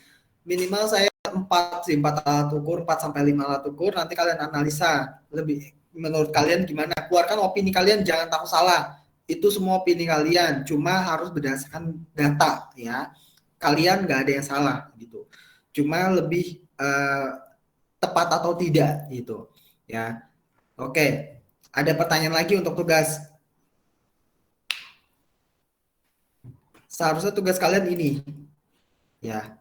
Minimal saya 4 alat ukur, 4 sampai 5 alat ukur. Nanti kalian analisa lebih menurut kalian gimana. Keluarkan opini kalian, jangan takut salah. Itu semua opini kalian, cuma harus berdasarkan data ya. Kalian nggak ada yang salah gitu. Cuma lebih tepat atau tidak gitu ya. Oke. Ada pertanyaan lagi untuk tugas? Seharusnya tugas kalian ini ya.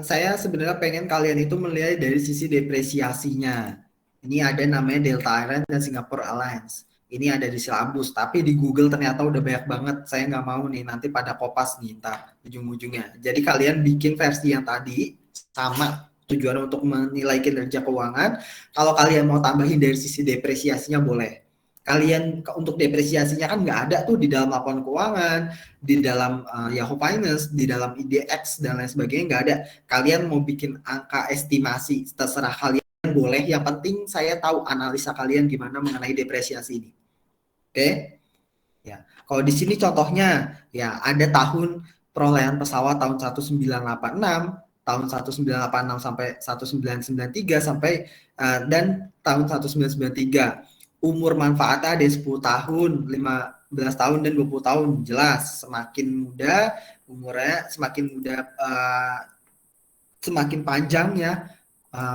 Saya sebenarnya pengen kalian itu melihat dari sisi depresiasinya. Ini ada namanya Delta Airlines dan Singapore Airlines. Ini ada di silabus, tapi di Google ternyata udah banyak banget. Saya nggak mau nih nanti pada kopas nih ntar ujung-ujungnya. Jadi kalian bikin versi yang tadi sama, tujuan untuk menilai kinerja keuangan. Kalau kalian mau tambahin dari sisi depresiasinya boleh. Kalian untuk depresiasinya kan nggak ada tuh di dalam laporan keuangan, di dalam Yahoo Finance, di dalam IDX dan lain sebagainya nggak ada. Kalian mau bikin angka estimasi, terserah kalian boleh. Yang penting saya tahu analisa kalian gimana mengenai depresiasi ini. Oke? Ya. Kalau di sini contohnya ya ada tahun perolehan pesawat tahun 1986, tahun 1986 sampai 1993 sampai dan tahun 1993. Umur manfaatnya ada 10 tahun, 15 tahun, dan 20 tahun. Jelas, semakin muda umurnya, semakin panjang ya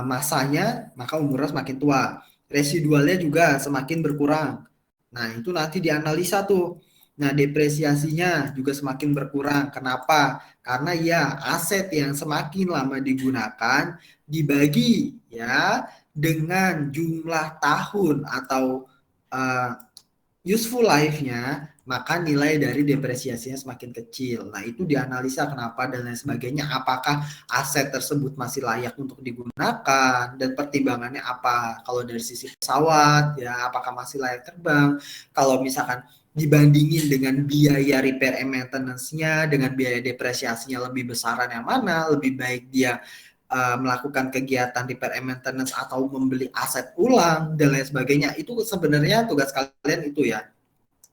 masanya, maka umurnya semakin tua. Residualnya juga semakin berkurang. Nah, itu nanti dianalisa tuh. Nah, depresiasinya juga semakin berkurang. Kenapa? Karena ya aset yang semakin lama digunakan dibagi ya dengan jumlah tahun atau useful life-nya, maka nilai dari depresiasinya semakin kecil. Nah, itu dianalisa kenapa dan lain sebagainya. Apakah aset tersebut masih layak untuk digunakan dan pertimbangannya apa? Kalau dari sisi pesawat, ya apakah masih layak terbang? Kalau misalkan dibandingin dengan biaya repair and maintenance-nya, dengan biaya depresiasinya lebih besaran yang mana? Lebih baik dia melakukan kegiatan repair and maintenance atau membeli aset ulang dan lain sebagainya. Itu sebenarnya tugas kalian itu ya.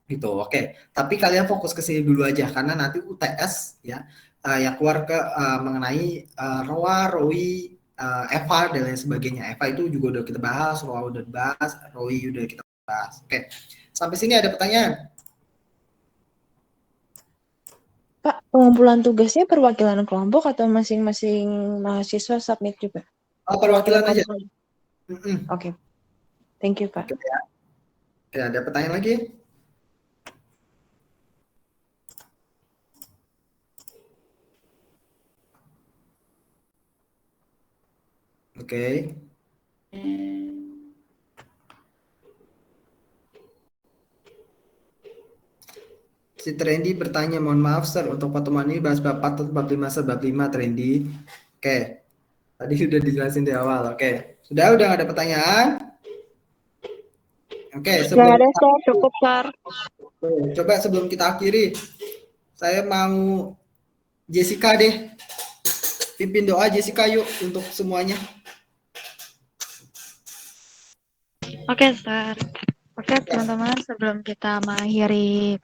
Gitu. Oke. Tapi kalian fokus ke sini dulu aja karena nanti UTS ya yang keluar ke mengenai ROA, ROI, Eva dan lain sebagainya. Eva itu juga udah kita bahas, Roa udah bahas, Roy udah kita bahas. Oke, sampai sini ada pertanyaan? Pak, pengumpulan tugasnya perwakilan kelompok atau masing-masing mahasiswa submit juga? Perwakilan aja. Oke. Thank you, Pak. Oke, ya. Oke, ada pertanyaan lagi? Oke. Si Trendy bertanya, mohon maaf Sir, untuk pertemuan ini bahas bab 4 atau bab 5, Sir? Bab 5, Trendy. Oke. Tadi sudah dijelasin di awal. Oke. Udah nggak ada pertanyaan? Oke, sebelum ada, Sir. Cukup, Sir. Coba sebelum kita akhiri, saya mau Jessica deh. Pimpin doa Jessica yuk untuk semuanya. Oke, Sir. Oke, teman-teman, sebelum kita mengakhiri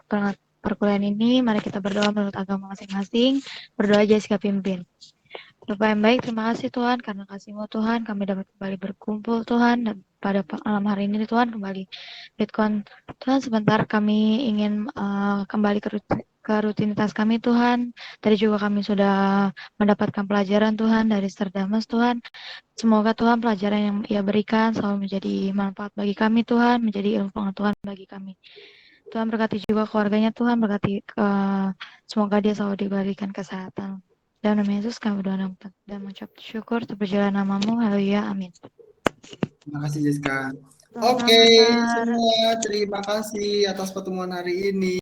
perkuliahan ini, mari kita berdoa menurut agama masing-masing. Berdoa Jessica pimpin. Bapa yang baik, terima kasih Tuhan, karena kasih-Mu Tuhan, kami dapat kembali berkumpul Tuhan, dan pada malam hari ini Tuhan, kembali Bitcoin. Tuhan, sebentar kami ingin kembali ke rutinitas kami Tuhan. Tadi juga kami sudah mendapatkan pelajaran Tuhan dari Sir Damas Tuhan. Semoga Tuhan pelajaran yang Ia berikan selalu menjadi manfaat bagi kami Tuhan, menjadi ilmu pengetahuan bagi kami. Tuhan berkati juga keluarganya Tuhan, berkati semoga dia selalu diberikan kesehatan. Dalam nama Yesus kami berdoa dan mengucap syukur terpujilah nama-Mu. Haleluya. Amin. Terima kasih Jessica. Oke, semua terima kasih atas pertemuan hari ini.